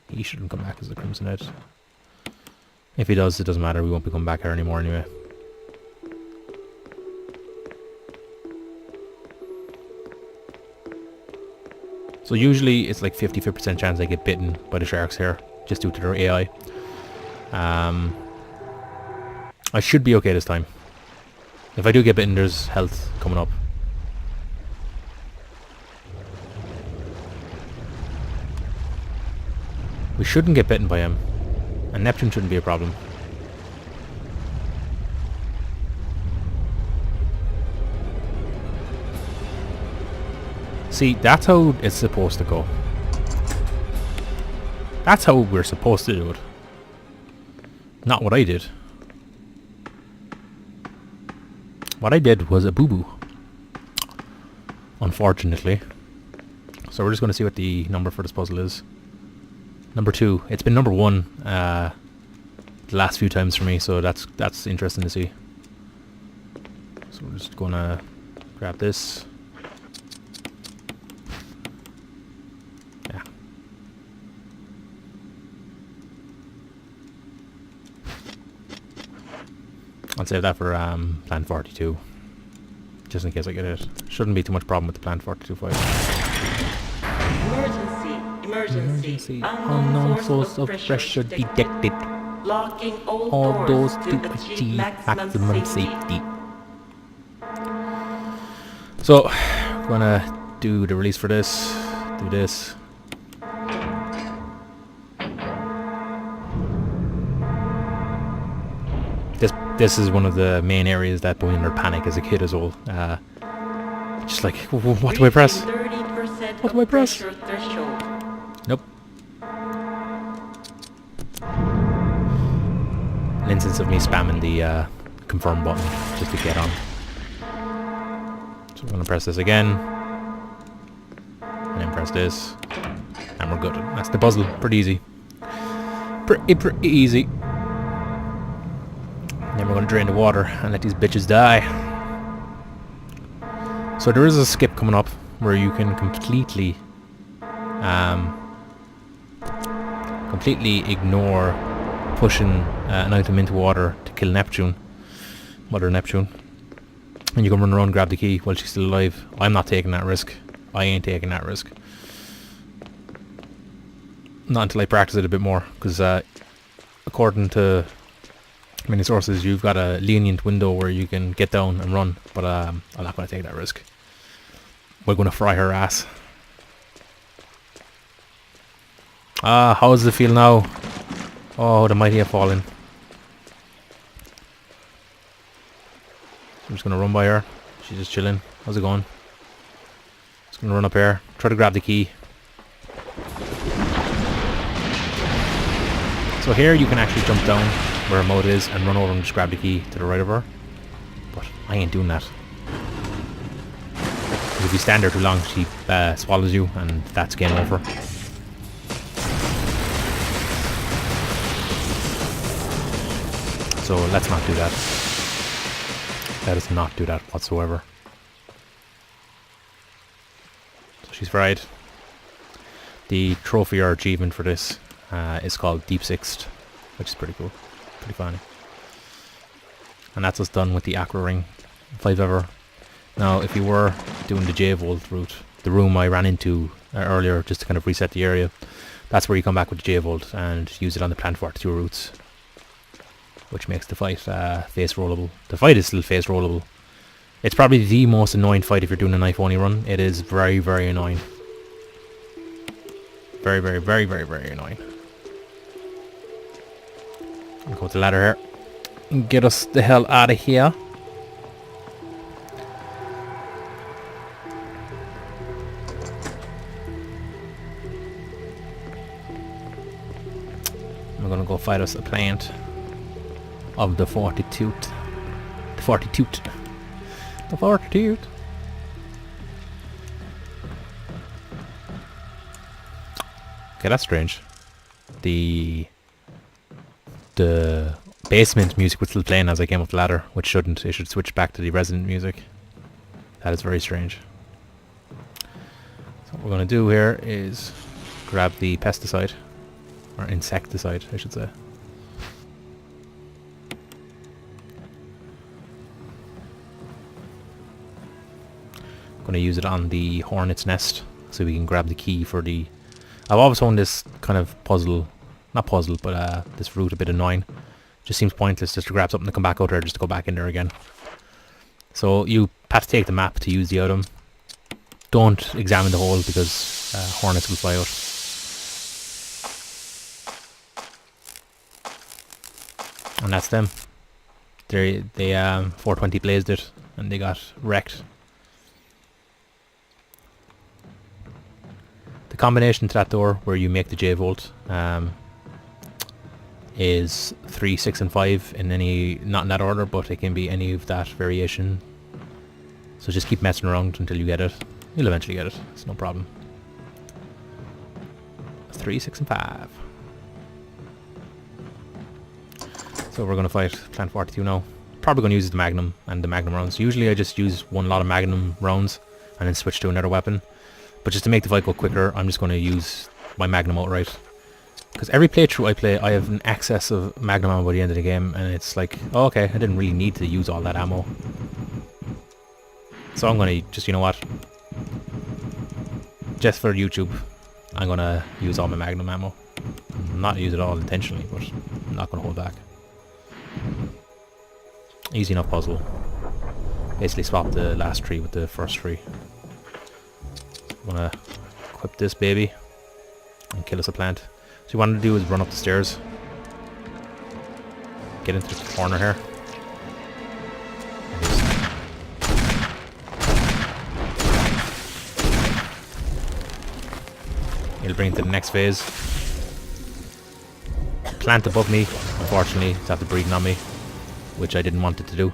Speaker 1: He shouldn't come back as the Crimson Head. If he does, it doesn't matter. We won't be coming back here anymore anyway. So usually it's like 50% chance I get bitten by the sharks here, just due to their AI. I should be okay this time. If I do get bitten, there's health coming up. We shouldn't get bitten by him. And Neptune shouldn't be a problem. See, that's how it's supposed to go. That's how we're supposed to do it. Not what I did. What I did was a boo-boo. Unfortunately. So we're just going to see what the number for this puzzle is. Number 2. It's been number 1 the last few times for me, so that's interesting to see. So we're just going to grab this. Yeah. save that for Plan 42. Just in case I get it. Shouldn't be too much problem with the Plan 42 fight.
Speaker 2: Emergency.
Speaker 1: Unknown source of pressure detected.
Speaker 2: Locking
Speaker 1: All doors to achieve maximum safety. So, we're gonna do the release for this. Do this. This is one of the main areas that put me under panic as a kid as well. Just like, what do I press? What do I press? Nope. An instance of me spamming the confirm button just to get on. So we're going to press this again. And then press this. And we're good. That's the puzzle. Pretty easy. Pretty easy. Then we're going to drain the water and let these bitches die. So there is a skip coming up where you can completely ignore pushing an item into water to kill Neptune, Mother Neptune. And you can run around and grab the key while she's still alive. I'm not taking that risk. I ain't taking that risk. Not until I practice it a bit more, because according to many sources, you've got a lenient window where you can get down and run, but I'm not going to take that risk. We're going to fry her ass. How does it feel now? Oh, the mighty have fallen. I'm just going to run by her. She's just chilling. How's it going? Just going to run up here. Try to grab the key. So here you can actually jump down where her mode is and run over and just grab the key to the right of her. But I ain't doing that. Because if you stand there too long, she swallows you and that's game over. So let's not do that. Let us not do that whatsoever. So she's fried. The trophy or achievement for this is called Deep Sixth, which is pretty cool. Pretty funny. And that's us done with the Aqua Ring, if I've ever. Now, if you were doing the J-Volt route, the room I ran into earlier just to kind of reset the area, that's where you come back with the J-Volt and use it on the Plan 42 routes, which makes the fight face rollable. The fight is still face rollable. It's probably the most annoying fight if you're doing a knife only run. It is very, very annoying. Very, very, very, very, very annoying. I'll go with the ladder here and get us the hell out of here. We're gonna go fight us a plant of the Fortitude. The Fortitude. The Fortitude. Okay, that's strange. The basement music was still playing as I came up the ladder, which shouldn't. It should switch back to the resident music. That is very strange. So what we're going to do here is grab the pesticide, or insecticide I should say. I'm going to use it on the hornet's nest so we can grab the key for the... I've always found this kind of puzzle, not puzzle, but this route a bit annoying. Just seems pointless just to grab something to come back out there just to go back in there again. So you have to take the map to use the item. Don't examine the hole because hornets will fly out. And that's them. They 420 blazed it and they got wrecked. The combination to that door where you make the J-Volt is 3, 6 and 5 in any, not in that order, but it can be any of that variation. So just keep messing around until you get it. You'll eventually get it, it's no problem. 3, 6 and 5. So we're going to fight Plan 42 now. Probably going to use the Magnum and the Magnum rounds. Usually I just use one lot of Magnum rounds and then switch to another weapon. But just to make the fight go quicker, I'm just going to use my Magnum outright. Because every playthrough I play, I have an excess of Magnum Ammo by the end of the game, and it's like, oh, okay, I didn't really need to use all that ammo. So I'm gonna just, you know what? Just for YouTube, I'm gonna use all my Magnum Ammo. Not use it all intentionally, but I'm not gonna hold back. Easy enough puzzle. Basically swap the last tree with the first tree. I'm gonna equip this baby and kill us a plant. So what you want to do is run up the stairs. Get into the corner here. It'll bring it to the next phase. Plant above me, unfortunately, it's after breathing on me, which I didn't want it to do.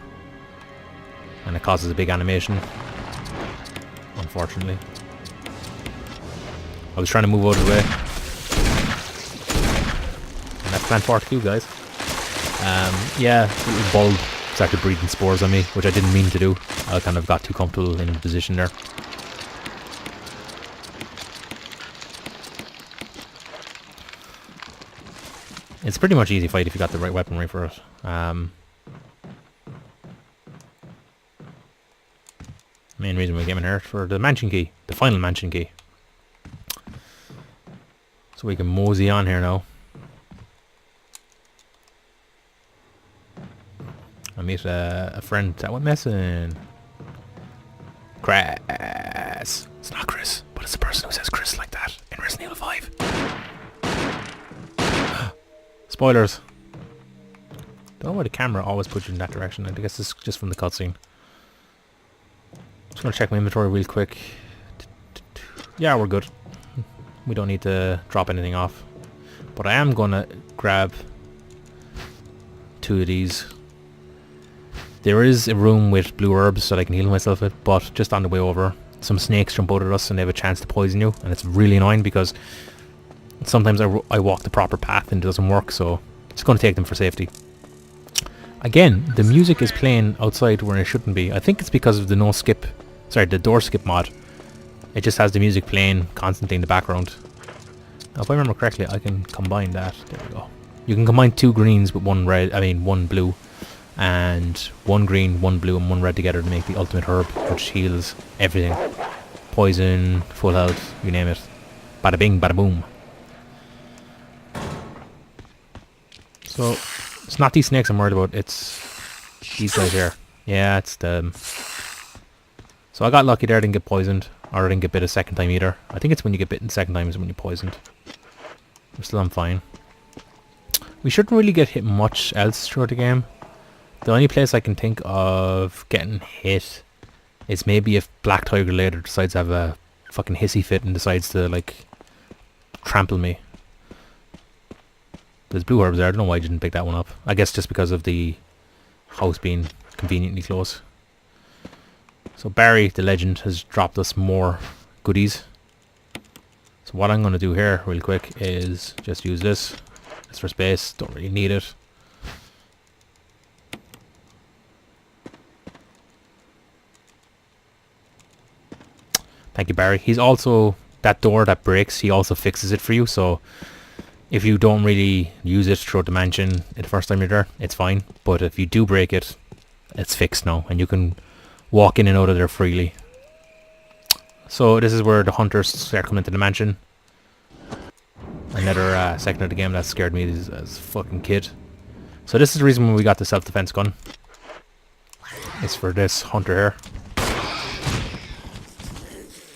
Speaker 1: And it causes a big animation, unfortunately. I was trying to move out of the way. And that's plant 42, guys. Yeah, the little bulb started breathing spores on me, which I didn't mean to do. I kind of got too comfortable in the position there. It's pretty much easy fight if you got the right weaponry for it. Main reason we came in here for the mansion key, the final mansion key. So we can mosey on here now. I meet a friend that went missing. Chris. It's not Chris, but it's the person who says Chris like that in Resident Evil 5. Spoilers. Don't know why the camera always puts you in that direction. I guess it's just from the cutscene. Just gonna check my inventory real quick. Yeah, we're good. We don't need to drop anything off. But I am gonna grab 2 of these. There is a room with blue herbs that I can heal myself with, but just on the way over, some snakes jump out at us and they have a chance to poison you, and it's really annoying because sometimes I walk the proper path and it doesn't work, so it's going to take them for safety. Again, the music is playing outside where it shouldn't be. I think it's because of the the door skip mod. It just has the music playing constantly in the background. Now, if I remember correctly, I can combine that. There we go. You can combine 2 greens with 1 blue, and 1 green, 1 blue, and 1 red together to make the ultimate herb, which heals everything. Poison, full health, you name it. Bada bing, bada boom. So, it's not these snakes I'm worried about, it's these guys here. Yeah, it's them. So I got lucky there, I didn't get poisoned, or I didn't get bit a second time either. I think it's when you get bitten the second time is when you're poisoned. But still I'm fine. We shouldn't really get hit much else throughout the game. The only place I can think of getting hit is maybe if Black Tiger later decides to have a fucking hissy fit and decides to, like, trample me. There's blue herbs there. I don't know why I didn't pick that one up. I guess just because of the house being conveniently close. So Barry, the legend, has dropped us more goodies. So what I'm going to do here real quick is just use this. It's for space. Don't really need it. Thank you, Barry. He's also, that door that breaks, he also fixes it for you, so if you don't really use it throughout the mansion the first time you're there, it's fine. But if you do break it, it's fixed now, and you can walk in and out of there freely. So this is where the hunters start coming into the mansion. Another second of the game that scared me as a fucking kid. So this is the reason when we got the self-defense gun. It's for this hunter here.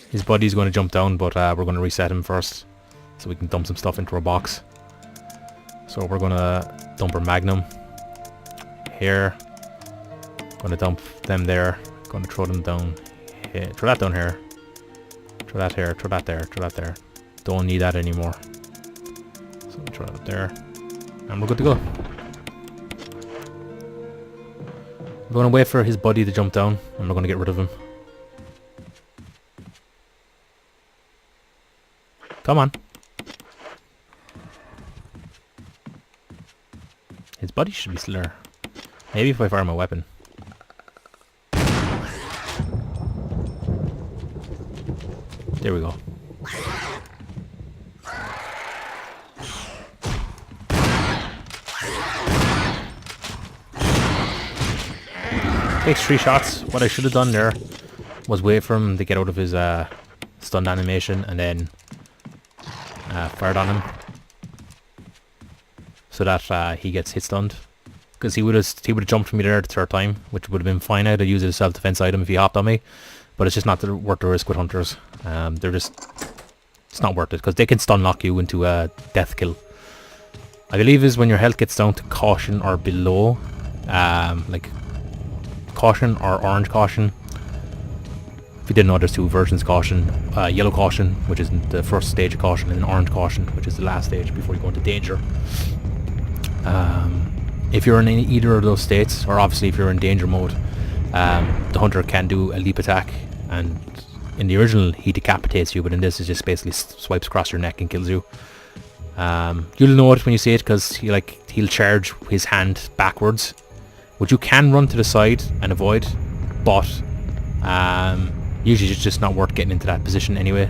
Speaker 1: His buddy's going to jump down, but we're going to reset him first, so we can dump some stuff into our box. So we're going to dump our Magnum here. Going to dump them there. Going to throw them down here. Throw that down here. Throw that here. Throw that there. Throw that there. Don't need that anymore. So we throw that up there. And we're good to go. We're going to wait for his buddy to jump down, and we're going to get rid of him. Come on. His buddy should be still there. Maybe if I fire my weapon. There we go. Takes 3 shots. What I should have done there was wait for him to get out of his stunned animation and then fired on him so that he gets hit stunned. Because he would have jumped for me there the 3rd time, which would have been fine. I'd have used it as a self-defense item if he hopped on me, but it's just not worth the risk with hunters. It's not worth it because they can stun lock you into a death kill. I believe is when your health gets down to caution or below, like caution or orange caution. If you didn't know, there's 2 versions of caution. Yellow caution, which is the first stage of caution, and orange caution, which is the last stage before you go into danger. If you're in either of those states, or obviously if you're in danger mode, the hunter can do a leap attack, and in the original he decapitates you, but in this it just basically swipes across your neck and kills you. You'll know it when you see it because he'll charge his hand backwards, which you can run to the side and avoid, but usually it's just not worth getting into that position anyway.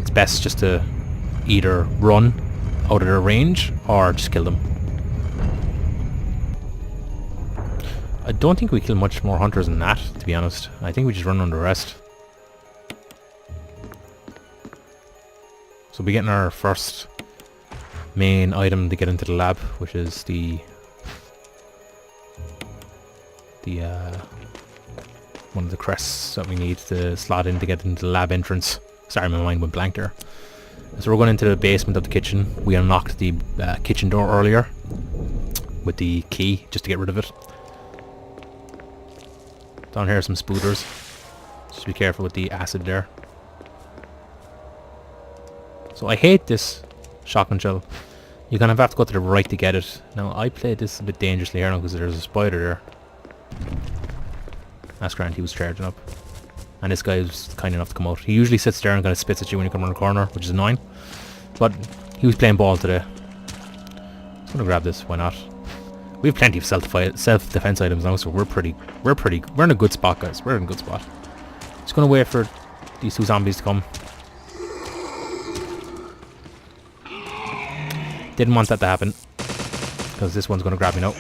Speaker 1: It's best just to either run out of their range or just kill them. I don't think we kill much more hunters than that, to be honest. I think we just run on the rest. So we're getting our first main item to get into the lab, which is the one of the crests that we need to slot in to get into the lab entrance. Sorry, my mind went blank there. So we're going into the basement of the kitchen. We unlocked the kitchen door earlier with the key just to get rid of it. Down here are some spooters. Just be careful with the acid there. So I hate this shotgun shell. You kind of have to go to the right to get it. Now I played this a bit dangerously here now because there's a spider there. That's grand, he was charging up. And this guy was kind enough to come out. He usually sits there and kind of spits at you when you come around the corner, which is annoying. But he was playing ball today. I'm gonna grab this, why not? We have plenty of self-defense items now, so we're in a good spot, guys. We're in a good spot. Just gonna wait for these 2 zombies to come. Didn't want that to happen, because this one's gonna grab me now.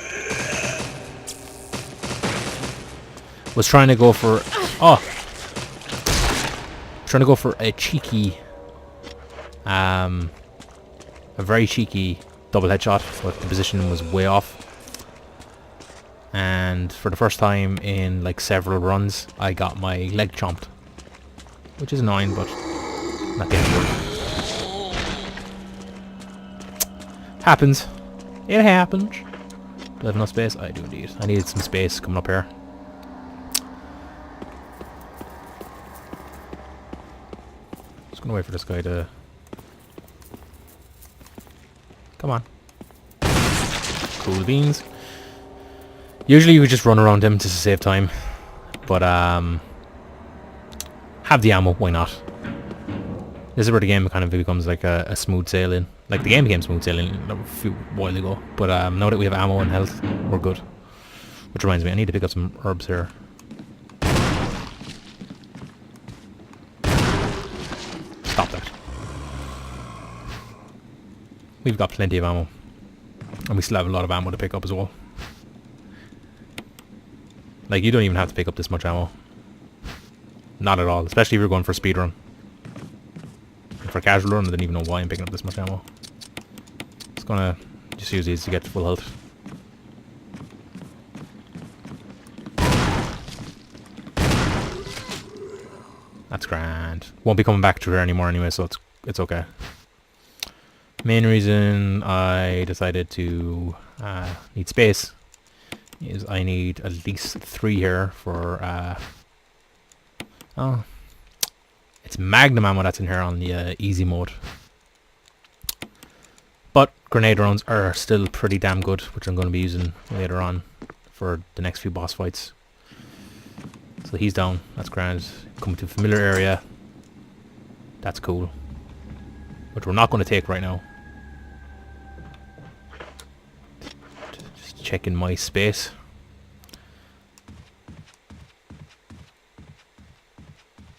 Speaker 1: Was trying to go for a cheeky, a very cheeky double headshot, but the position was way off. And for the first time in like several runs, I got my leg chomped, which is annoying, but not the end of the world. Happens. It happens. Do I have enough space? I do indeed. I needed some space coming up here. Just gonna wait for this guy to... Come on. Cool beans. Usually you would just run around him just to save time. But have the ammo, why not? This is where the game kind of becomes like a smooth sailing. Like the game became smooth sailing a few while ago. But now that we have ammo and health, we're good. Which reminds me, I need to pick up some herbs here. Stop that. We've got plenty of ammo. And we still have a lot of ammo to pick up as well. Like, you don't even have to pick up this much ammo. Not at all. Especially if you're going for speedrun. For casual run, I don't even know why I'm picking up this much ammo. Just gonna just use these to get to full health. That's grand. Won't be coming back to her anymore anyway, so it's okay. Main reason I decided to need space is I need at least 3 here for oh, it's Magnum Ammo that's in here on the easy mode. But grenade rounds are still pretty damn good, which I'm going to be using later on for the next few boss fights. So he's down, that's grand. Coming to a familiar area, that's cool. Which we're not going to take right now. Just checking my space.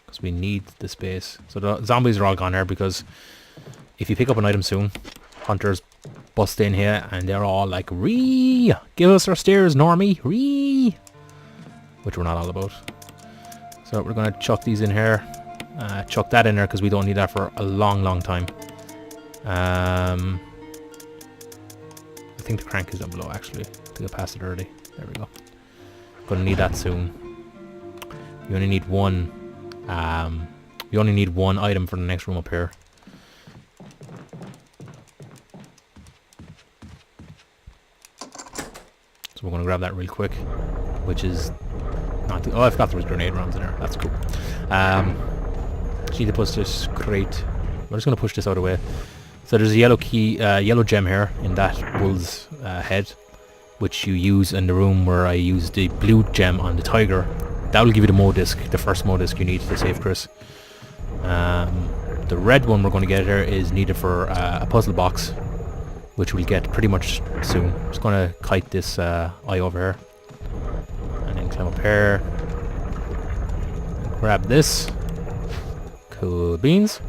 Speaker 1: Because we need the space. So the zombies are all gone here because if you pick up an item soon, hunters bust in here and they're all like, "Ree! Give us our stairs, Normie! Ree!" which we're not all about. So we're going to chuck these in here. Chuck that in there because we don't need that for a long time. I think the crank is down below actually, to get past it early. There we go. Gonna need that soon. You only need one. You only need one item for the next room up here. So we're gonna grab that real quick, which is not. Oh, I forgot there was grenade rounds in there. That's cool. Just need to push this crate. We're just gonna push this out of the way. So there's a yellow key, yellow gem here in that bull's head, which you use in the room where I used the blue gem on the tiger. That will give you the Mo disc, the first Mo disc you need to save Chris. The red one we're going to get here is needed for a puzzle box, which we'll get pretty much soon. Just going to kite this eye over here, and then climb up here, and grab this. Cool beans.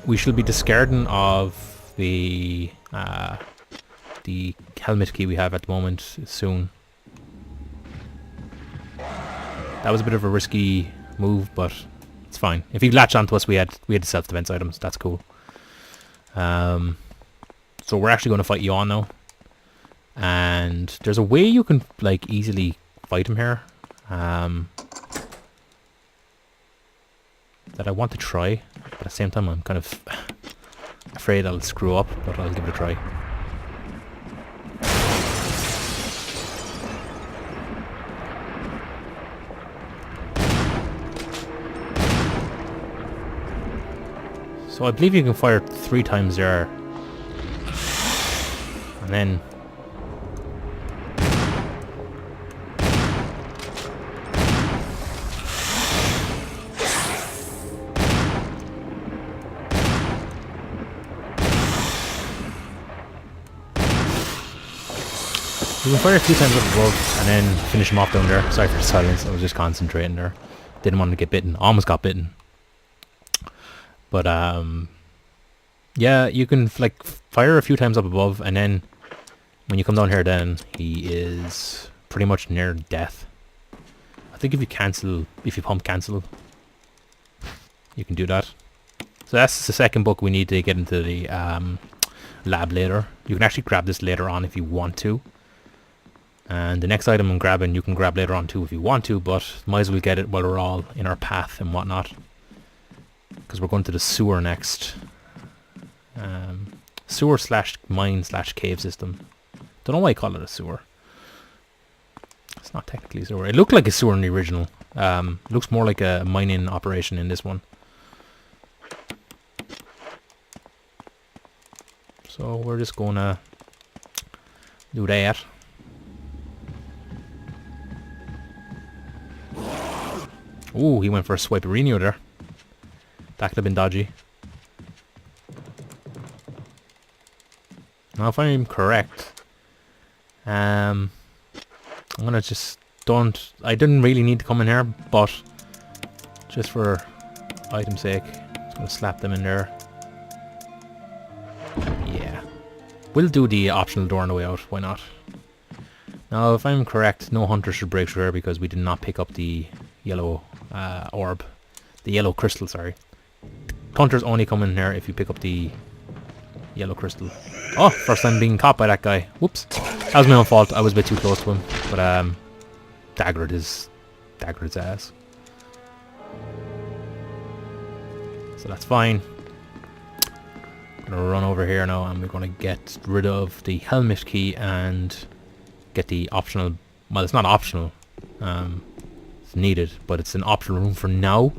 Speaker 1: We should be discarding of the helmet key we have at the moment soon. That was a bit of a risky move, but it's fine. If he latched onto us, we had the self-defense items. That's cool. So we're actually going to fight Yawn now, and there's a way you can like easily fight him here that I want to try, but at the same time I'm kind of afraid I'll screw up, but I'll give it a try. So I believe you can fire 3 times there, and then you can fire 2 times up above and then finish him off down there. Sorry for the silence, I was just concentrating there. Didn't want to get bitten. Almost got bitten. But yeah, you can like fire a few times up above, and then when you come down here, then he is pretty much near death. I think if you pump cancel, you can do that. So that's the second book we need to get into the lab later. You can actually grab this later on if you want to. And the next item I'm grabbing, you can grab later on too if you want to, but might as well get it while we're all in our path and whatnot. Because we're going to the sewer next. Sewer slash mine slash cave system. Don't know why I call it a sewer. It's not technically a sewer. It looked like a sewer in the original. Looks more like a mining operation in this one. So we're just gonna do that. Ooh, he went for a swiperino there. That could have been dodgy. Now if I'm correct, I'm gonna just I didn't really need to come in here, but just for item's sake, just gonna slap them in there. Yeah. We'll do the optional door on the way out, why not? Now if I'm correct, no hunter should break through here because we did not pick up the yellow orb. The yellow crystal, sorry. Hunters only come in here if you pick up the yellow crystal. Oh, first time being caught by that guy. Whoops. That was my own fault. I was a bit too close to him. But daggered his ass. So that's fine. I'm gonna run over here now and we're gonna get rid of the helmet key and get the optional, well, it's not optional. It's needed, but it's an optional room for now.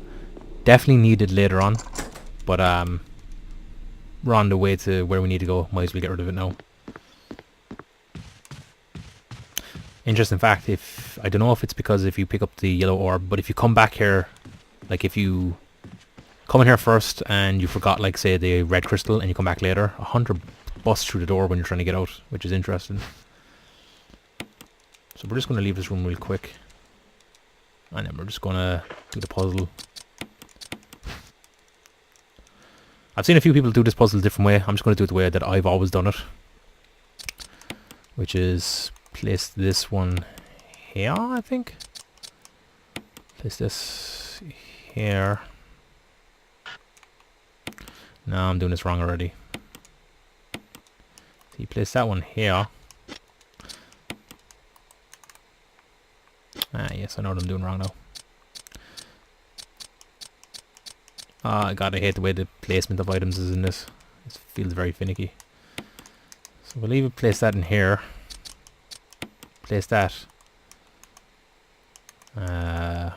Speaker 1: Definitely needed later on. But we're on the way to where we need to go. Might as well get rid of it now. Interesting fact, I don't know if it's because if you pick up the yellow orb, but if you come back here, like if you come in here first and you forgot, like say the red crystal, and you come back later, a hunter busts through the door when you're trying to get out, which is interesting. So we're just going to leave this room real quick. And then we're just going to do the puzzle. I've seen a few people do this puzzle a different way. I'm just going to do it the way that I've always done it. Which is place this one here, I think. Place this here. No, I'm doing this wrong already. So you place that one here. Ah, yes, I know what I'm doing wrong now. Ah, God, I hate the way the placement of items is in this. It feels very finicky. So we'll even place that in here. Place that. Oh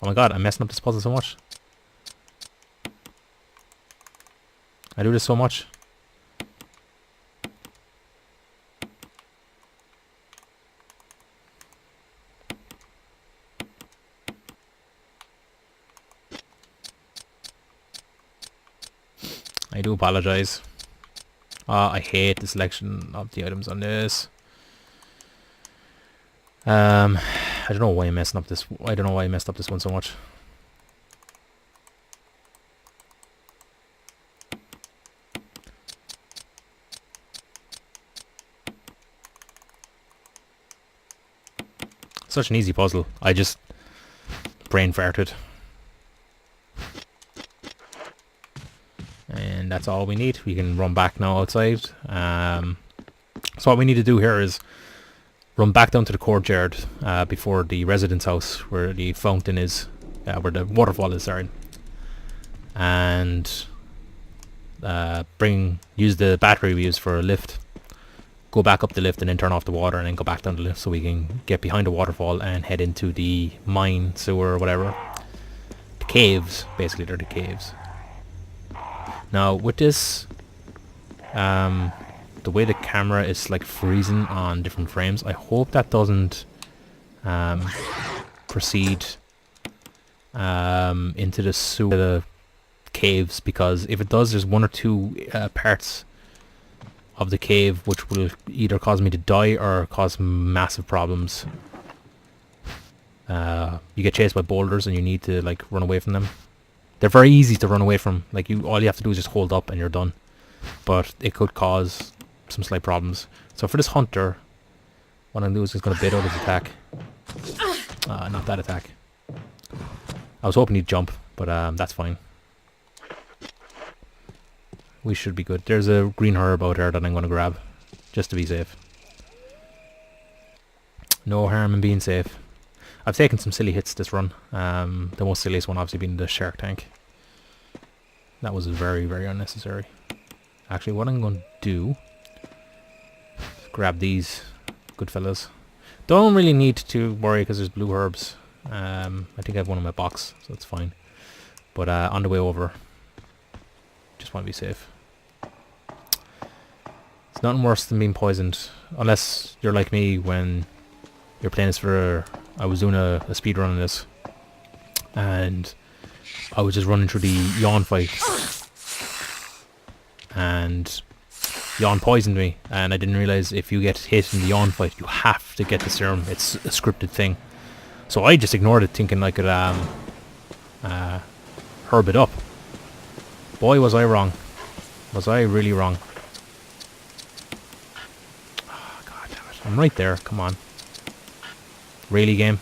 Speaker 1: my God, I'm messing up this puzzle so much. I do this so much. I do apologize. I hate the selection of the items on this. I don't know why I'm messing up this. I don't know why I messed up this one so much. Such an easy puzzle. I just brain farted. And that's all we need. We can run back now outside. So what we need to do here is run back down to the courtyard before the residence house where the fountain is, where the waterfall is, sorry. And use the battery we used for a lift. Go back up the lift and then turn off the water and then go back down the lift so we can get behind the waterfall and head into the mine, sewer, or whatever. The caves, basically they're the caves. Now with this, the way the camera is like freezing on different frames, I hope that doesn't proceed into the sewer, the caves, because if it does, there's one or two parts of the cave which will either cause me to die or cause massive problems. You get chased by boulders and you need to like run away from them. They're very easy to run away from. Like all you have to do is just hold up and you're done. But it could cause some slight problems. So for this hunter, what I'm going to do is going to bait out his attack. Not that attack. I was hoping he'd jump, but that's fine. We should be good. There's a green herb out there that I'm going to grab, just to be safe. No harm in being safe. I've taken some silly hits this run. The most silliest one obviously being the shark tank. That was very, very unnecessary. Actually, what I'm going to do... grab these good fellas. Don't really need to worry because there's blue herbs. I think I have one in my box, so that's fine. But on the way over, just want to be safe. It's nothing worse than being poisoned, unless you're like me when you're playing this for... I was doing a speed run on this, and I was just running through the yawn fight, and yawn poisoned me, and I didn't realize if you get hit in the yawn fight, you have to get the serum. It's a scripted thing. So I just ignored it, thinking I could herb it up. Boy, was I wrong. Was I really wrong? Oh, God damn it. I'm right there. Come on. Really, game?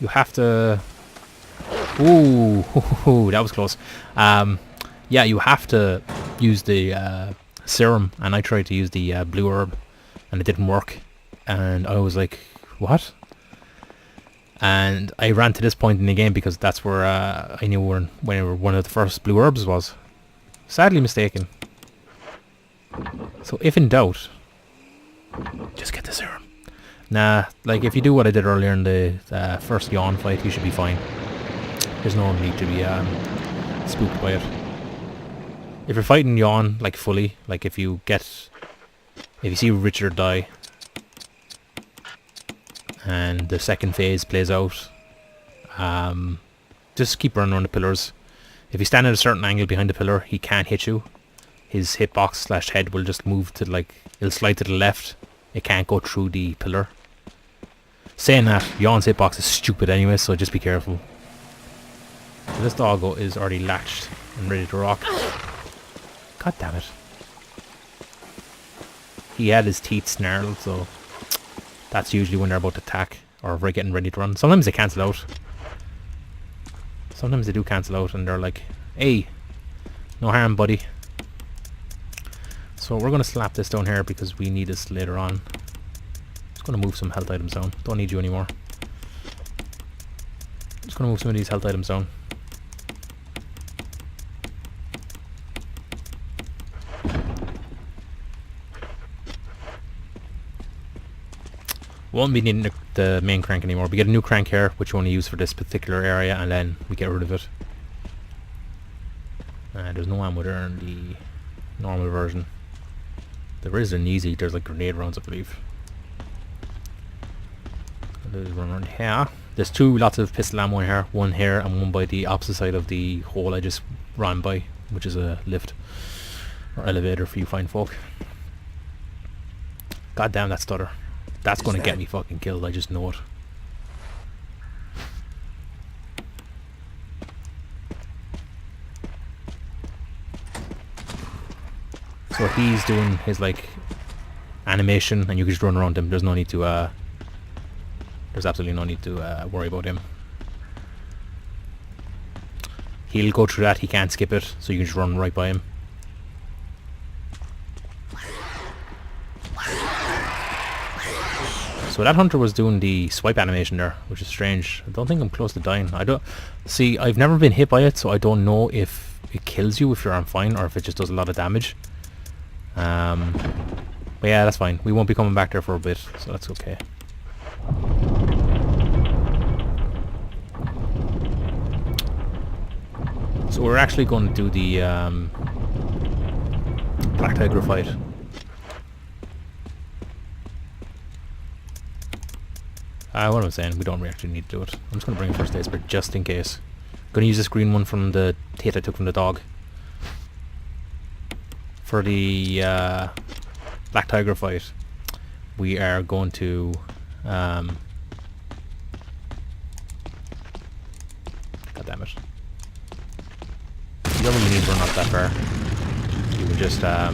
Speaker 1: You have to... Ooh, that was close. Yeah, you have to use the serum, and I tried to use the blue herb, and it didn't work. And I was like, what? And I ran to this point in the game because that's where I knew where one of the first blue herbs was. Sadly mistaken. So if in doubt, just get the serum. Nah, like if you do what I did earlier in the first yawn fight, you should be fine. There's no need to be spooked by it. If you're fighting yawn like fully, like if you see Richard die and the second phase plays out, just keep running around the pillars. If you stand at a certain angle behind the pillar, he can't hit you. His hitbox / head will just move to it'll slide to the left. It can't go through the pillar. Saying that, Yawn's hitbox is stupid anyway, so just be careful. So this doggo is already latched and ready to rock. God damn it. he had his teeth snarled, so that's usually when they're about to attack or they're getting ready to run. Sometimes they cancel out. Sometimes they do cancel out and they're like, hey, no harm, buddy. So we're going to slap this down here because we need this later on. Just going to move some health items down. Don't need you anymore. Just going to move some of these health items down. Won't be needing the main crank anymore. We get a new crank here, which we only use for this particular area, and then we get rid of it. There's no ammo there in the normal version. There is an easy. There's like grenade rounds, I believe. There's one around here. There's two lots of pistol ammo in here. One here and one by the opposite side of the hole I just ran by, which is a lift or elevator for you fine folk. God damn that stutter. That's going to get me fucking killed, I just know it. So he's doing his like animation and you can just run around him. There's no need to there's absolutely no need to worry about him. He'll go through that, he can't skip it, so you can just run right by him. So that hunter was doing the swipe animation there, which is strange. I don't think I'm close to dying. I don't see. I've never been hit by it, so I don't know if it kills you if you're on fine or if it just does a lot of damage. But yeah, that's fine. We won't be coming back there for a bit, so that's okay. So we're actually going to do the Black Tiger fight. What I'm saying, we don't actually need to do it. I'm just going to bring first aid spirit just in case. I'm going to use this green one from the hit I took from the dog. For the Black Tiger fight, we are going to... God damn it. You don't really need to run up that far. You can just get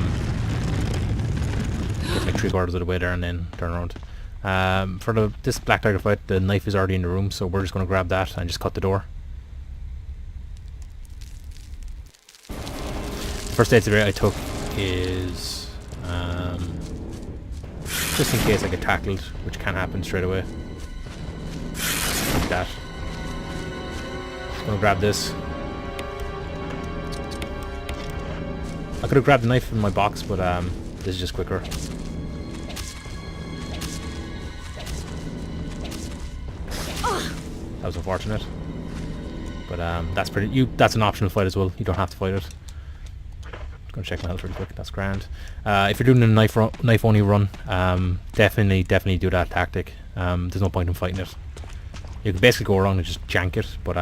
Speaker 1: like 3/4 of the way there and then turn around. For this Black Tiger fight, the knife is already in the room, so we're just going to grab that and just cut the door. First aid spray I took is just in case I get tackled, which can happen straight away. Like that. Just going to grab this. I could have grabbed the knife in my box, but this is just quicker. That was unfortunate, but that's pretty. That's an optional fight as well. You don't have to fight it. Just gonna check my health really quick. That's grand. If you're doing a knife only run, definitely do that tactic. There's no point in fighting it. You can basically go around and just jank it, but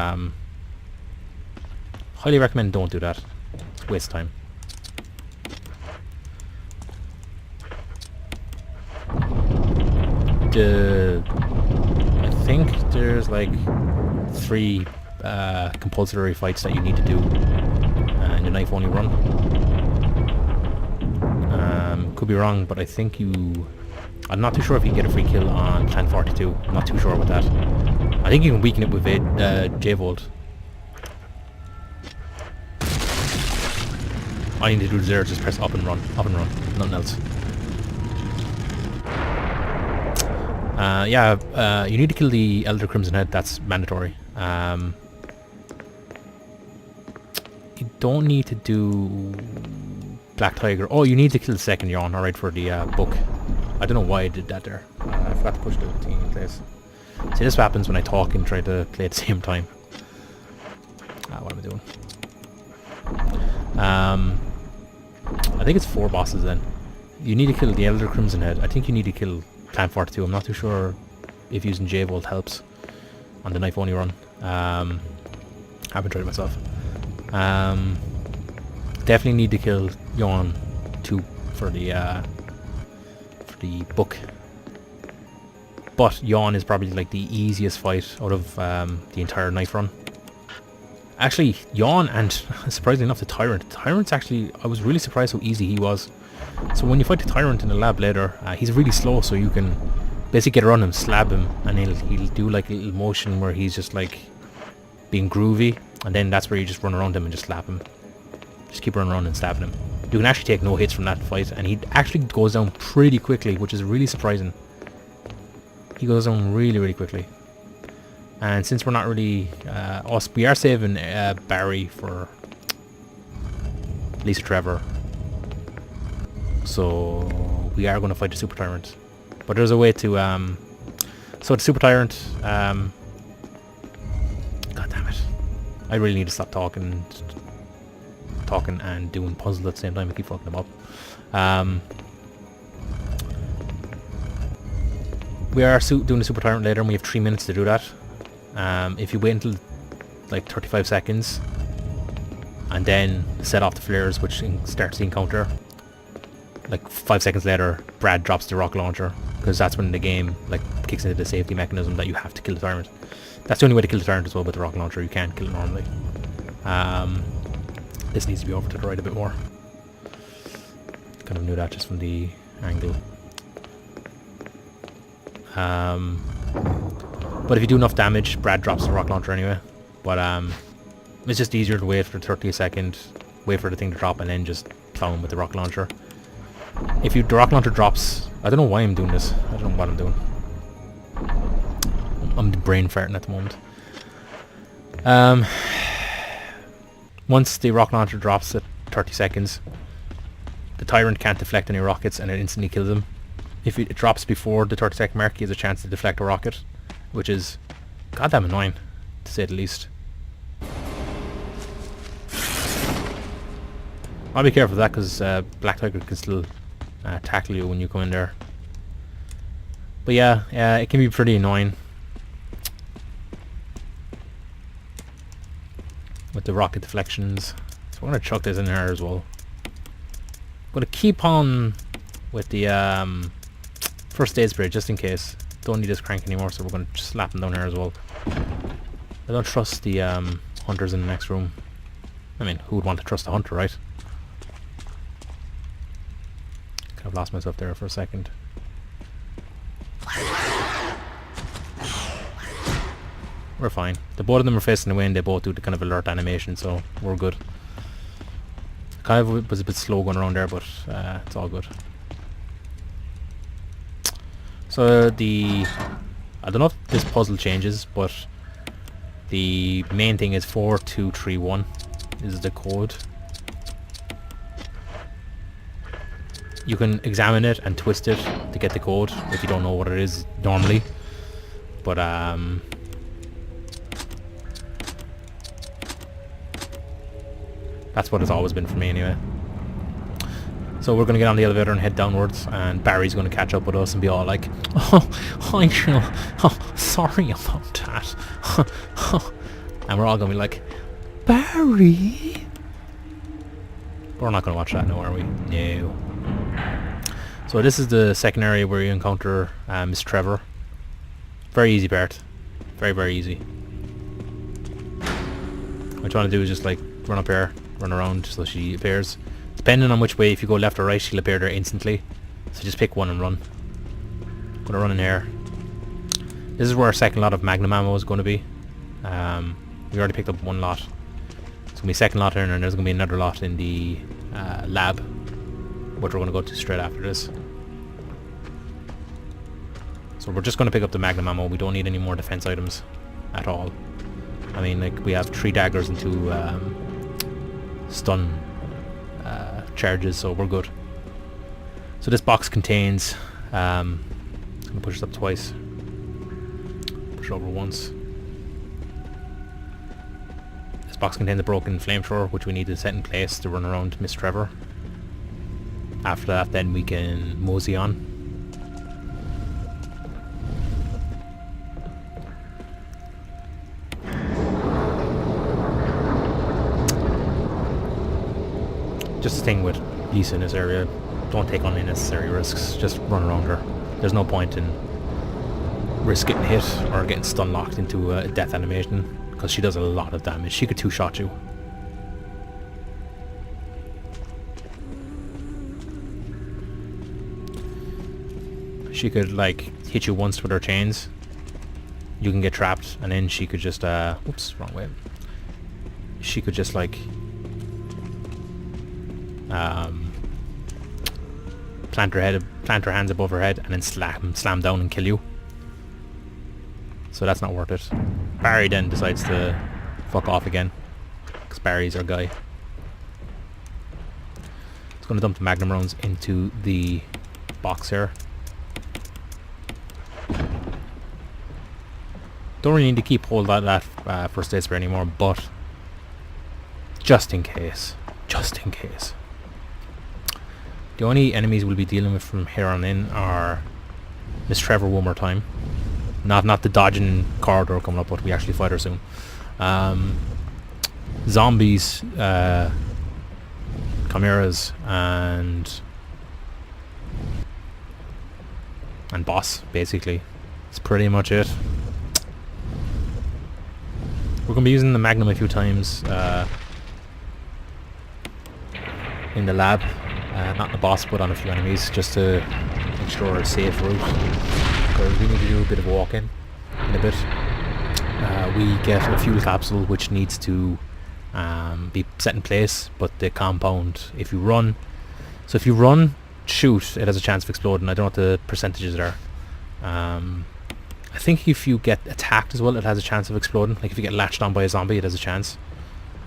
Speaker 1: highly recommend don't do that. It's a waste of time. I think there's like 3 compulsory fights that you need to do in the knife only run. Could be wrong, but I think I'm not too sure if you can get a free kill on Clan 42. I'm not too sure about that. I think you can weaken it with J-Volt. All you need to do there is just press up and run, nothing else. You need to kill the Elder Crimson Head, that's mandatory. You don't need to do Black Tiger. Oh, you need to kill the second yawn, alright, for the book. I don't know why I did that there. I forgot to push the thing in place. See, this happens when I talk and try to play at the same time. What am I doing? I think it's 4 bosses then. You need to kill the Elder Crimson Head. I think you need to kill Clan 42. I'm not too sure if using J-Volt helps on the knife only run. Haven't tried it myself. Definitely need to kill Yawn 2 for the book. But Yawn is probably like the easiest fight out of the entire knife run. Actually, Yawn and surprisingly enough the Tyrant. Tyrant's actually, I was really surprised how easy he was. So when you fight the Tyrant in the lab later, he's really slow, so you can basically get around him, slab him, and he'll do like a little motion where he's just like being groovy, and then that's where you just run around him and just slap him. Just keep running around and stabbing him. You can actually take no hits from that fight, and he actually goes down pretty quickly, which is really surprising. He goes down really, really quickly. And since we're not really we are saving Barry for Lisa Trevor, so we are going to fight the Super Tyrant. But there's a way to so the Super Tyrant, god damn it, I really need to stop talking and doing puzzles at the same time. I keep fucking them up. We are doing the Super Tyrant later, and we have 3 minutes to do that. If you wait until like 35 seconds and then set off the flares, which starts the encounter, like 5 seconds later Brad drops the rocket launcher, because that's when the game like kicks into the safety mechanism that you have to kill the Tyrant. That's the only way to kill the Tyrant as well. With the rocket launcher you can't kill it normally. This needs to be over to the right a bit more. Kind of knew that just from the angle. But if you do enough damage, Brad drops the rocket launcher anyway. But it's just easier to wait for 30 seconds, wait for the thing to drop, and then just plow him with the rocket launcher. If the rocket launcher drops, I don't know why I'm doing this. I don't know what I'm doing. I'm brain farting at the moment. Once the rocket launcher drops at 30 seconds, the Tyrant can't deflect any rockets, and it instantly kills him. If it drops before the 30-second mark, he has a chance to deflect a rocket, which is goddamn annoying, to say the least. I'll be careful of that, because Black Tiger can still tackle you when you come in there. But yeah, it can be pretty annoying with the rocket deflections. So I'm going to chuck this in there as well. I'm going to keep on with the first aid spray just in case. Don't need this crank anymore, so we're going to slap them down here as well. I don't trust the hunters in the next room. I mean, who would want to trust a hunter, right? Kind of lost myself there for a second. We're fine. The both of them are facing away, and they both do the kind of alert animation, so we're good. Kind of was a bit slow going around there, but it's all good. So I don't know if this puzzle changes, but the main thing is 4231 is the code. You can examine it and twist it to get the code if you don't know what it is normally, but that's what it's always been for me anyway. So we're going to get on the elevator and head downwards, and Barry's going to catch up with us and be all like, "Oh, hi, Jill. Oh, sorry about that." And we're all going to be like, "Barry?" But we're not going to watch that, no, are we? No. So this is the second area where you encounter Miss Trevor. Very easy part. Very, very easy. What you want to do is just like run up here, run around so she appears. Depending on which way, if you go left or right, she'll appear there instantly. So just pick one and run. Gonna run in here. This is where our second lot of Magnum Ammo is going to be. We already picked up one lot. It's gonna be a second lot here, and there's gonna be another lot in the lab, which we're gonna go to straight after this. So we're just gonna pick up the Magnum Ammo. We don't need any more defense items at all. I mean, like, we have 3 daggers and 2 stun charges, so we're good. So this box contains, I'm gonna push it up twice, push it over once. This box contains a broken flamethrower, which we need to set in place to run around Miss Trevor. After that, then we can mosey on. Just the thing with Lisa in this area, don't take on unnecessary risks, just run around her. There's no point in risk getting hit or getting stun locked into a death animation, because she does a lot of damage. She could 2-shot you. she could like hit you once with her chains. You can get trapped, and then she could just oops, wrong way. She could just like plant her hands above her head, and then slam down and kill you. So that's not worth it. Barry then decides to fuck off again, because Barry's our guy. It's going to dump the Magnum rounds into the box here. Don't really need to keep hold of that first aid spray anymore, but just in case. Just in case. The only enemies we'll be dealing with from here on in are Miss Trevor one more time. Not the dodging corridor coming up, but we actually fight her soon. Zombies, chimeras, and boss, basically. That's pretty much it. We're going to be using the Magnum a few times in the lab. Not in the boss, but on a few enemies, just to make sure we're a safe route. Because we need to do a bit of walking in a bit. We get a fuel capsule which needs to be set in place, but the compound, if you run, shoot, it has a chance of exploding. I don't know what the percentages are. I think if you get attacked as well, it has a chance of exploding. Like if you get latched on by a zombie, it has a chance.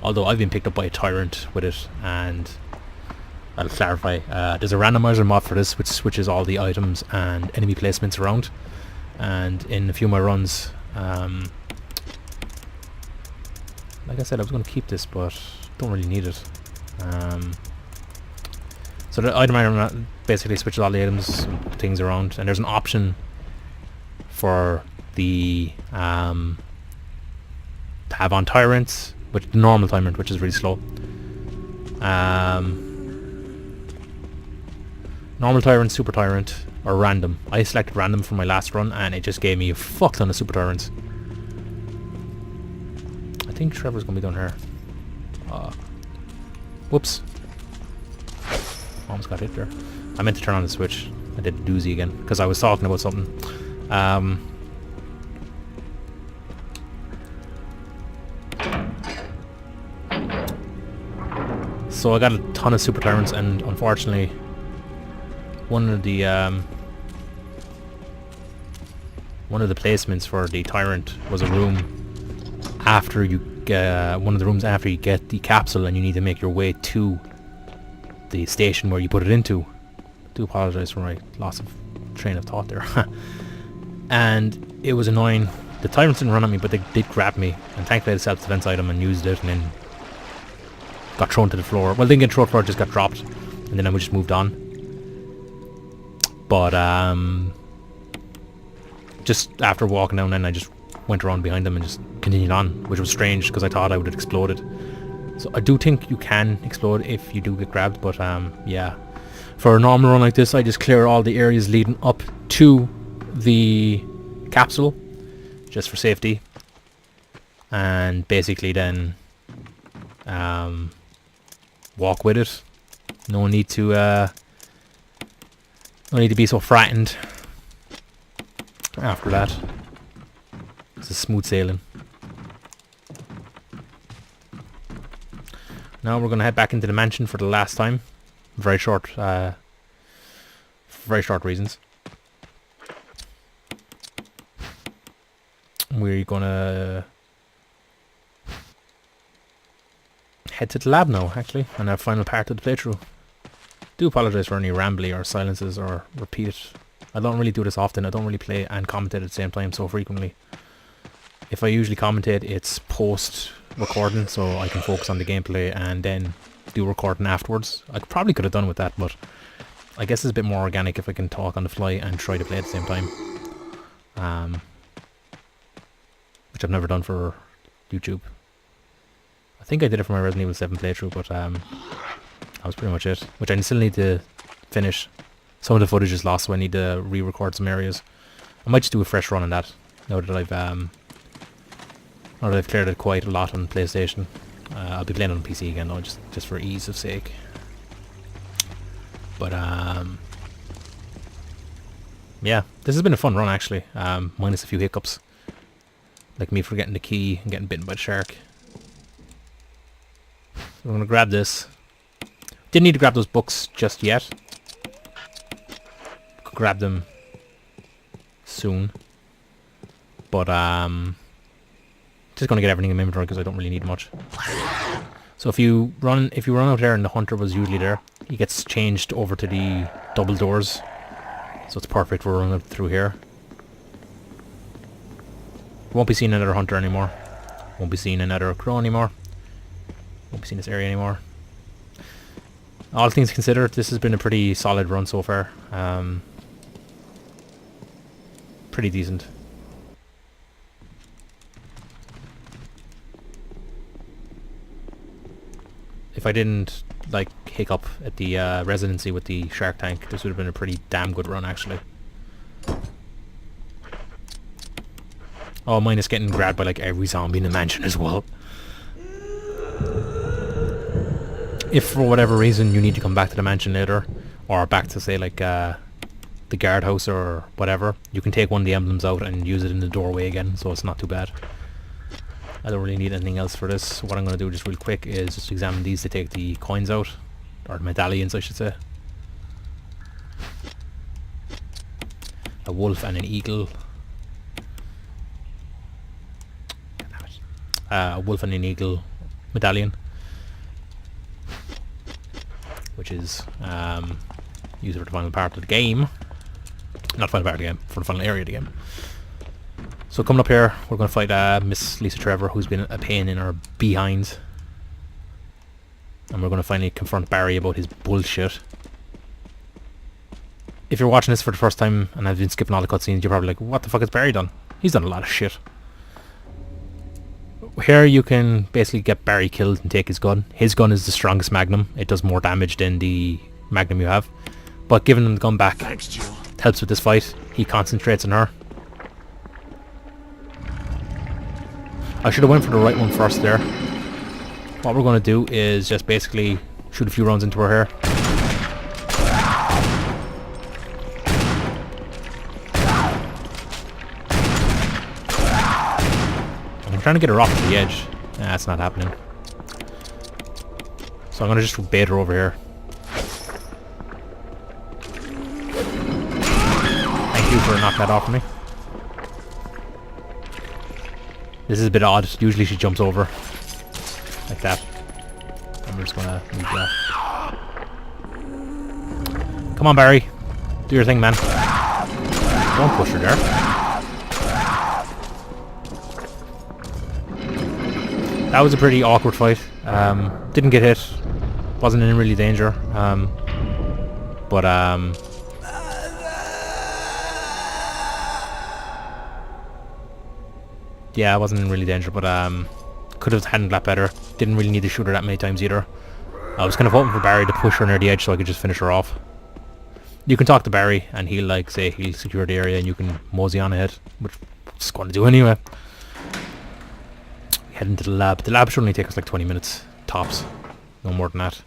Speaker 1: Although I've been picked up by a tyrant with it, and I'll clarify. There's a randomizer mod for this, which switches all the items and enemy placements around. And in a few of my runs, like I said, I was going to keep this, but don't really need it. So the item basically switches all the items and things around, and there's an option for the to have on tyrants, but the normal tyrant, which is really slow. Normal tyrant, super tyrant, or random. I selected random for my last run, and it just gave me a fuck ton of super tyrants. I think Trevor's gonna be down here. Whoops. Almost got hit there. I meant to turn on the switch. I did a doozy again, because I was talking about something. So I got a ton of super tyrants, and unfortunately one of the placements for the tyrant was a room after you get one of the rooms after you get the capsule, and you need to make your way to the station where you put it into. I do apologize for my loss of train of thought there. And it was annoying. The tyrants didn't run at me, but they did grab me, and thankfully I had a self-defense item and used it, and then got thrown to the floor. Well, didn't get thrown to the floor, just got dropped, and then I just moved on. But just after walking down, then I just went around behind them and just continued on, which was strange because I thought I would have exploded. So I do think you can explode if you do get grabbed, but yeah. For a normal run like this, I just clear all the areas leading up to the capsule, just for safety. And basically then walk with it. No need to be so frightened after that. It's a smooth sailing. Now we're going to head back into the mansion for the last time. Very short reasons. We're going to head to the lab now, actually, and our final part of the playthrough. Do apologise for any rambly or silences or repeat. I don't really do this often. I don't really play and commentate at the same time so frequently. If I usually commentate, it's post recording, so I can focus on the gameplay and then do recording afterwards. I probably could have done with that, but I guess it's a bit more organic if I can talk on the fly and try to play at the same time. Which I've never done for YouTube. I think I did it for my Resident Evil 7 playthrough, but that was pretty much it. Which I still need to finish. Some of the footage is lost, so I need to re-record some areas. I might just do a fresh run on that, now that I've cleared it quite a lot on PlayStation. I'll be playing on PC again though, just for ease of sake. But yeah, this has been a fun run actually, minus a few hiccups. Like me forgetting the key and getting bitten by the shark. So I'm going to grab this. Didn't need to grab those books just yet. Could grab them soon. But just going to get everything in my inventory because I don't really need much. So if you run out there and the hunter was usually there, he gets changed over to the double doors. So it's perfect for running through here. Won't be seeing another hunter anymore. Won't be seeing another crow anymore. Won't be seeing this area anymore. All things considered, this has been a pretty solid run so far. Pretty decent. If I didn't like hiccup at the residency with the shark tank, this would have been a pretty damn good run actually. Oh, mine is getting grabbed by like every zombie in the mansion as well. If for whatever reason you need to come back to the mansion later, or back to say like the guardhouse or whatever, you can take one of the emblems out and use it in the doorway again, so it's not too bad. I don't really need anything else for this. What I'm going to do just real quick is just examine these to take the coins out, or medallions I should say. A wolf and an eagle. A wolf and an eagle medallion, which is used for the final part of the game. Not final part of the game, for the final area of the game. So coming up here, we're going to fight Miss Lisa Trevor, who's been a pain in our behinds. And we're going to finally confront Barry about his bullshit. If you're watching this for the first time and I've been skipping all the cutscenes, you're probably like, what the fuck has Barry done? He's done a lot of shit. Here you can basically get Barry killed and take his gun. His gun is the strongest Magnum. It does more damage than the Magnum you have. But giving him the gun back helps with this fight. He concentrates on her. I should have went for the right one first there. What we're going to do is just basically shoot a few rounds into her hair. I'm trying to get her off to the edge. That's not happening. So I'm going to just bait her over here. Thank you for knocking that off of me. This is a bit odd. Usually she jumps over. Like that. I'm just going to move that. Come on, Barry. Do your thing, man. Don't push her there. That was a pretty awkward fight. Didn't get hit. Wasn't in really danger. Yeah, I wasn't in really danger, but could have handled that better. Didn't really need to shoot her that many times either. I was kind of hoping for Barry to push her near the edge so I could just finish her off. You can talk to Barry and he'll like say he'll secure the area and you can mosey on ahead, which I'm just going to do anyway. Head into the lab. The lab should only take us like 20 minutes tops, no more than that.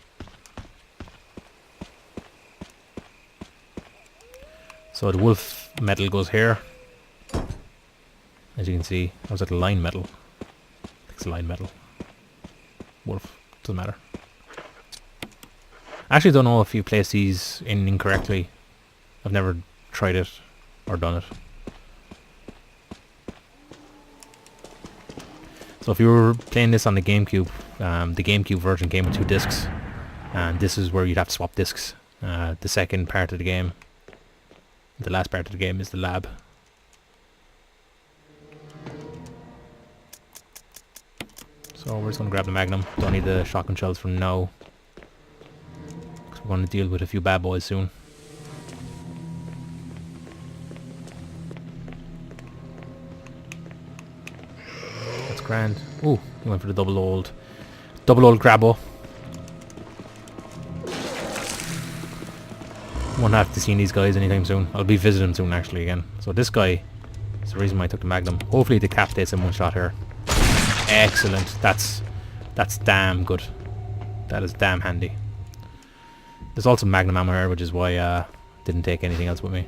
Speaker 1: So the wolf metal goes here. As you can see, I was at the line metal. I think it's line metal. Wolf, doesn't matter. I actually don't know if you place these in incorrectly. I've never tried it or done it. So if you were playing this on the GameCube version came with 2 discs, and this is where you'd have to swap discs. The second part of the game, the last part of the game, is the lab. So we're just going to grab the Magnum. Don't need the shotgun shells for now, because we're going to deal with a few bad boys soon. That's grand. Ooh, he went for the double old grabbo. Won't have to see these guys anytime soon. I'll be visiting them soon actually again. So this guy is the reason why I took the Magnum. Hopefully it decapitates in one shot here. Excellent. That's damn good. That is damn handy. There's also Magnum Ammo here, which is why I didn't take anything else with me.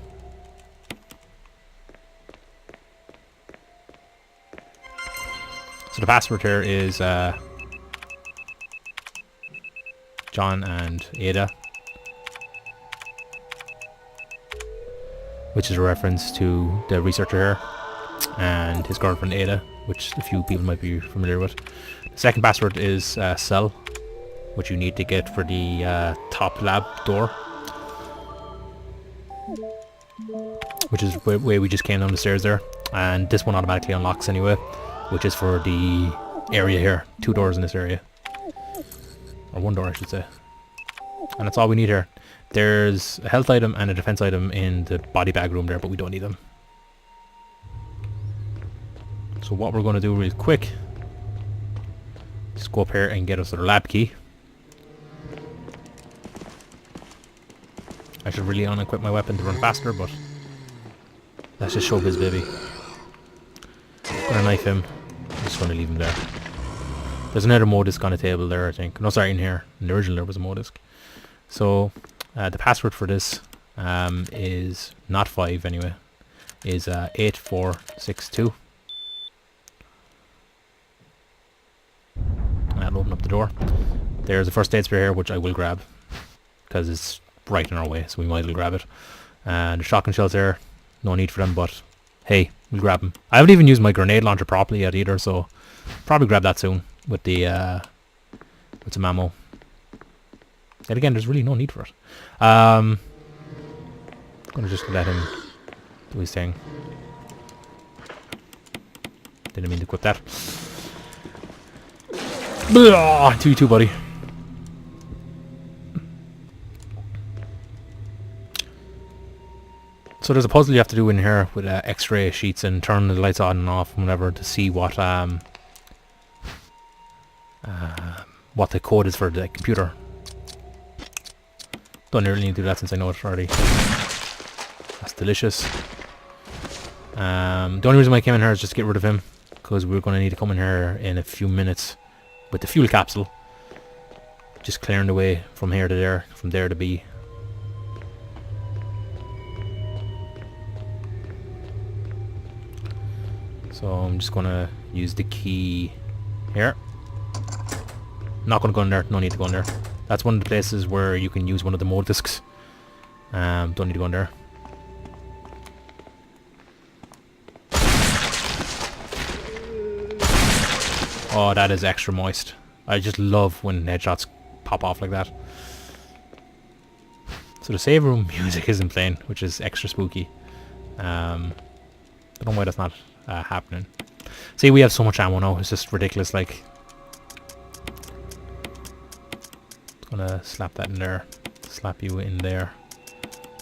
Speaker 1: So the password here is John and Ada, which is a reference to the researcher here and his girlfriend Ada, which a few people might be familiar with. The second password is cell, which you need to get for the top lab door, which is where we just came down the stairs there. And this one automatically unlocks anyway, which is for the area here. 2 doors in this area. Or 1 door, I should say. And that's all we need here. There's a health item and a defense item in the body bag room there, but we don't need them. So what we're going to do real quick, just go up here and get us our lab key. I should really unequip my weapon to run faster, but let's just show this baby. Gonna knife him. I'm just gonna leave him there. There's another modisc on the table there, I think. No, sorry, in here. In the original there was a modisc. So the password for this is not 5 anyway. Is 8462. That'll open up the door. There's a first aid spray here, which I will grab because it's right in our way, so we might as well grab it. And the shotgun shells there, no need for them, but hey, we'll grab them. I haven't even used my grenade launcher properly yet either, so probably grab that soon with the with some ammo. And again, there's really no need for it. I'm gonna just let him do his thing. Didn't mean to equip that. Blah, 2v2, buddy. So there's a puzzle you have to do in here with X-ray sheets and turn the lights on and off and whatever to see what the code is for the computer. Don't really need to do that since I know it already. That's delicious. The only reason why I came in here is just to get rid of him, because we're going to need to come in here in a few minutes with the fuel capsule. Just clearing the way from here to there, from there to B. So I'm just going to use the key here. Not going to go in there, no need to go in there. That's one of the places where you can use one of the mode discs. Don't need to go in there. Oh, that is extra moist. I just love when headshots pop off like that. So the save room music isn't playing, which is extra spooky. Don't know why that's not happening. See, we have so much ammo now, it's just ridiculous. Like, gonna slap that in there, slap you in there.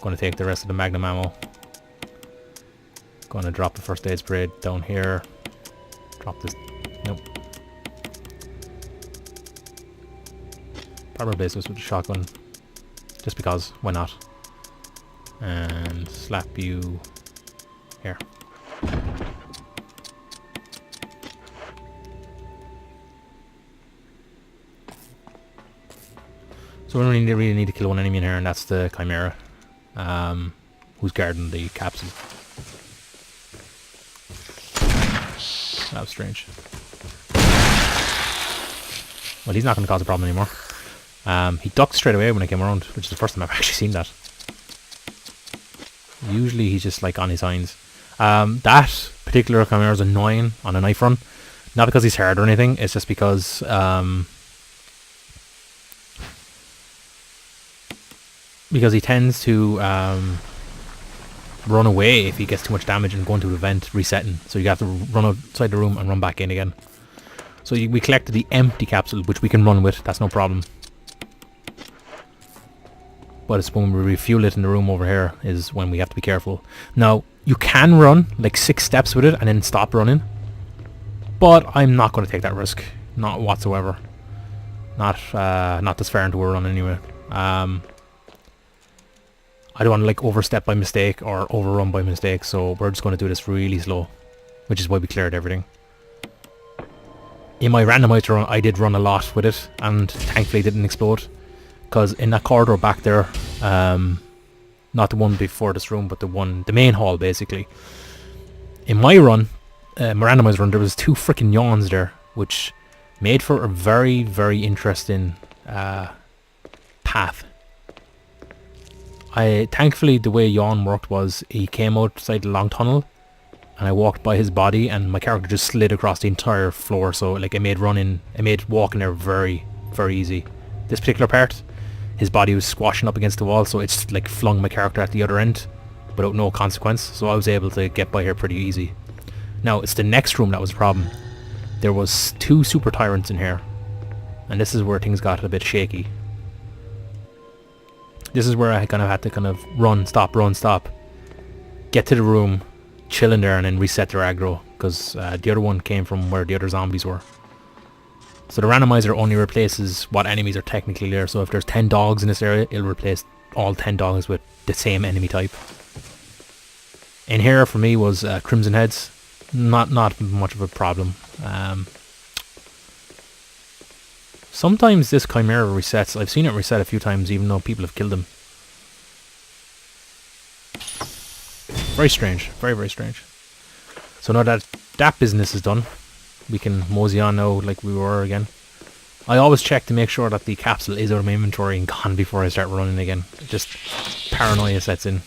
Speaker 1: Gonna take the rest of the Magnum Ammo. Gonna drop the first aid spray down here. Drop this. Nope. Probably replace this with a shotgun, just because. Why not? And slap you here. So we really need to kill one enemy in here, and that's the Chimera, who's guarding the capsule. That was strange. Well, he's not going to cause a problem anymore. He ducked straight away when I came around, which is the first time I've actually seen that. Usually he's just like on his hinds. That particular Chimera is annoying on a knife run. Not because he's hard or anything, it's just because he tends to run away if he gets too much damage and go into the vent resetting. So you have to run outside the room and run back in again. So we collected the empty capsule, which we can run with, that's no problem. But it's when we refuel it in the room over here is when we have to be careful. Now, you can run like 6 steps with it and then stop running. But I'm not going to take that risk. Not whatsoever. Not this far into a run anyway. I don't want to like overstep by mistake or overrun by mistake, so we're just going to do this really slow, which is why we cleared everything. In my randomizer run, I did run a lot with it, and thankfully it didn't explode, because in that corridor back there, not the one before this room, but the main hall basically. In my run, my randomizer run, there was 2 freaking yawns there, which made for a very, very interesting path. Thankfully, the way Yawn worked was he came outside the long tunnel, and I walked by his body, and my character just slid across the entire floor. So like it made walking there very, very easy. This particular part, his body was squashing up against the wall, so it's like flung my character at the other end without no consequence. So I was able to get by here pretty easy. Now it's the next room that was the problem. There was 2 super tyrants in here, and this is where things got a bit shaky. This is where I kind of had to run, stop, get to the room, chill in there, and then reset their aggro, because the other one came from where the other zombies were. So the randomizer only replaces what enemies are technically there. So if there's 10 dogs in this area, it'll replace all 10 dogs with the same enemy type. In here for me was Crimson Heads. Not much of a problem. Sometimes this Chimera resets. I've seen it reset a few times even though people have killed them. Very strange. Very, very strange. So now that that business is done, we can mosey on now like we were again. I always check to make sure that the capsule is out of my inventory and gone before I start running again. Just paranoia sets in.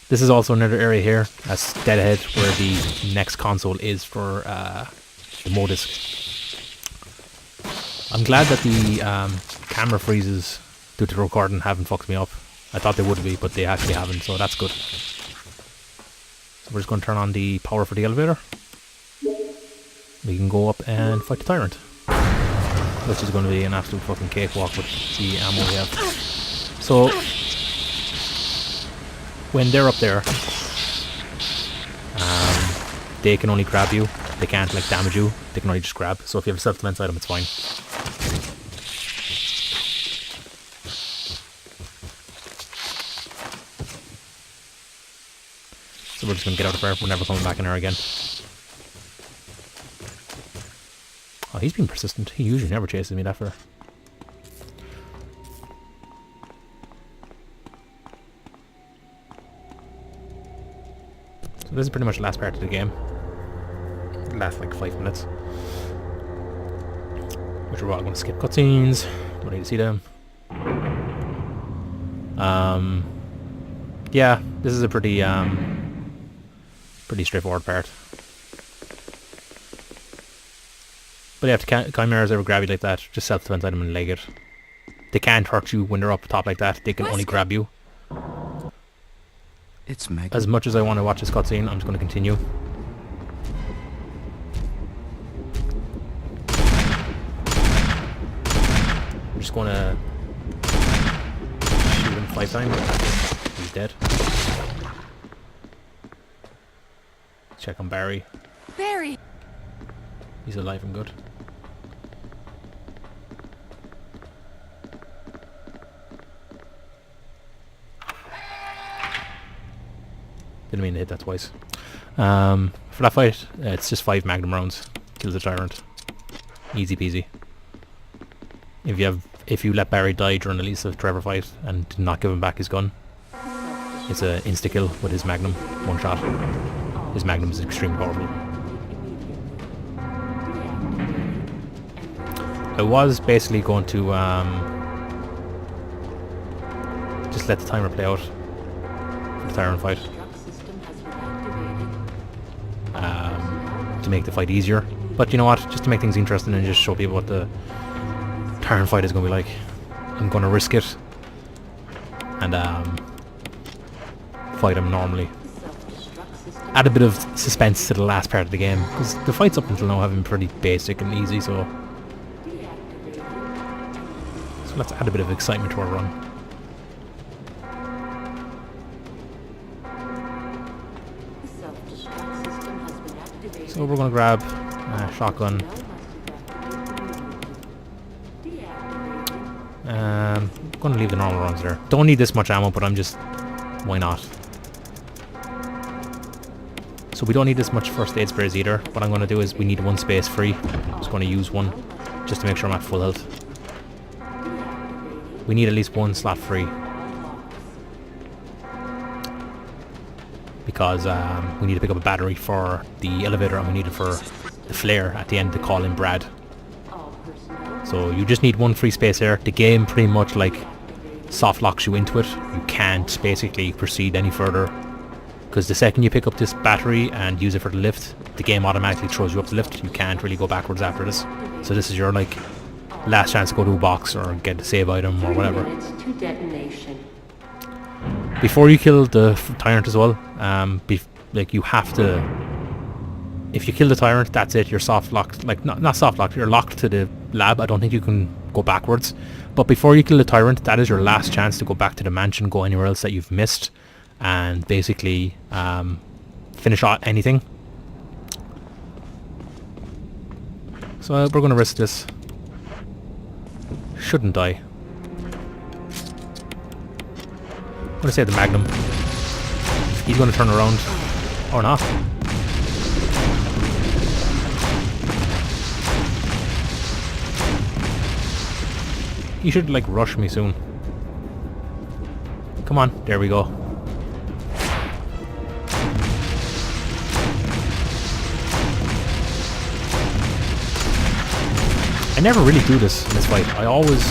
Speaker 1: This is also another area here, that's dead ahead, where the next console is for the Modisc. I'm glad that the camera freezes due to the recording haven't fucked me up. I thought they would be, but they actually haven't, so that's good. So we're just going to turn on the power for the elevator. We can go up and fight the tyrant, which is going to be an absolute fucking cakewalk with the ammo we have. So when they're up there, they can only grab you. They can't like damage you. They can only just grab. So if you have a self-defense item, it's fine. So we're just gonna get out of there. We're never coming back in there again. Oh, he's been persistent. He usually never chases me that far. So this is pretty much the last part of the game. The last like 5 minutes. Which we're all going to skip cutscenes. Don't need to see them. Yeah, this is a pretty straightforward part. But if the chimeras ever grab you like that, just self-defense item and leg it. They can't hurt you when they're up top like that. They can only grab you.
Speaker 3: It's Magnum.
Speaker 1: As much as I want to watch this cutscene, I'm just going to continue. I'm just going to shoot him 5 times. He's dead. Check on Barry.
Speaker 4: Barry!
Speaker 1: He's alive and good. Didn't mean to hit that twice. For that fight, it's just 5 Magnum rounds. Kill the tyrant. Easy peasy. If you let Barry die during the Lisa Trevor fight and did not give him back his gun, it's a insta kill with his Magnum. 1 shot. His Magnum is extremely powerful. I was basically going to just let the timer play out for the tyrant fight. To make the fight easier. But you know what, just to make things interesting and just show people what the tyrant fight is going to be like, I'm going to risk it and fight him normally. Add a bit of suspense to the last part of the game, because the fights up until now have been pretty basic and easy, so let's add a bit of excitement to our run. So we're going to grab a shotgun. I'm going to leave the normal rounds there. Don't need this much ammo, but I'm just... why not? So we don't need this much first aid sprays either. What I'm going to do is we need 1 space free. I'm just going to use 1 just to make sure I'm at full health. We need at least 1 slot free. Because we need to pick up a battery for the elevator and we need it for the flare at the end to call in Brad. So you just need one free space here. The game pretty much like soft locks you into it. You can't basically proceed any further, because the second you pick up this battery and use it for the lift, the game automatically throws you up the lift. You can't really go backwards after this. So this is your like last chance to go to a box or get a save item or whatever. Before you kill the tyrant as well, like you have to, if you kill the tyrant, that's it, you're soft locked, like not soft locked, you're locked to the lab. I don't think you can go backwards. But before you kill the tyrant, that is your last chance to go back to the mansion, go anywhere else that you've missed, and basically finish out anything. So we're going to risk this. Shouldn't die. I'm going to save the Magnum. He's going to turn around. Or not. He should like rush me soon. Come on, there we go. I never really do this in this fight. I always...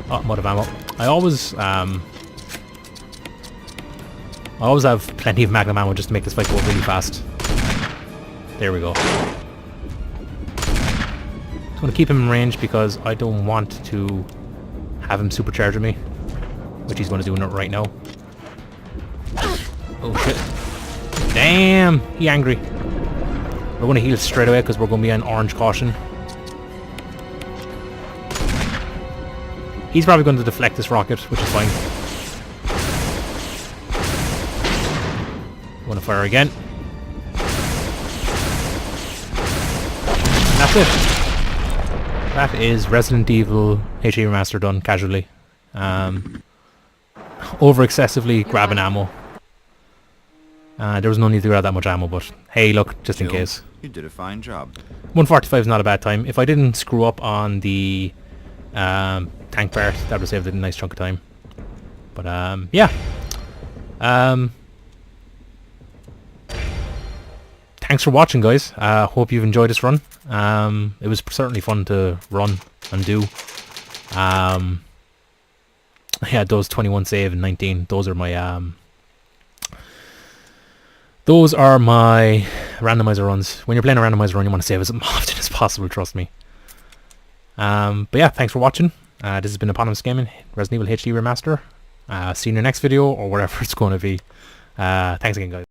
Speaker 1: Oh, I'm out of ammo. I always have plenty of Magnum ammo just to make this fight go really fast. There we go. I'm going to keep him in range because I don't want to have him supercharge me, which he's going to do right now. Oh shit. Damn! He angry. We're going to heal straight away because we're going to be on orange caution. He's probably going to deflect this rocket, which is fine. I'm going to fire again. And that's it. That is Resident Evil HD Remaster done casually. Over excessively grabbing ammo. There was no need to grab that much ammo, but hey, look, just in case.
Speaker 3: You did a fine job.
Speaker 1: 145 is not a bad time. If I didn't screw up on the tank part, that would have saved a nice chunk of time. But yeah. Thanks for watching, guys. Hope you've enjoyed this run. It was certainly fun to run and do. Yeah, those 21 save and 19. Those are my randomizer runs. When you're playing a randomizer run, you want to save as often as possible. Trust me. But yeah, thanks for watching. This has been Eponymous Gaming, Resident Evil HD Remaster. See you in the next video or whatever it's going to be. Thanks again, guys.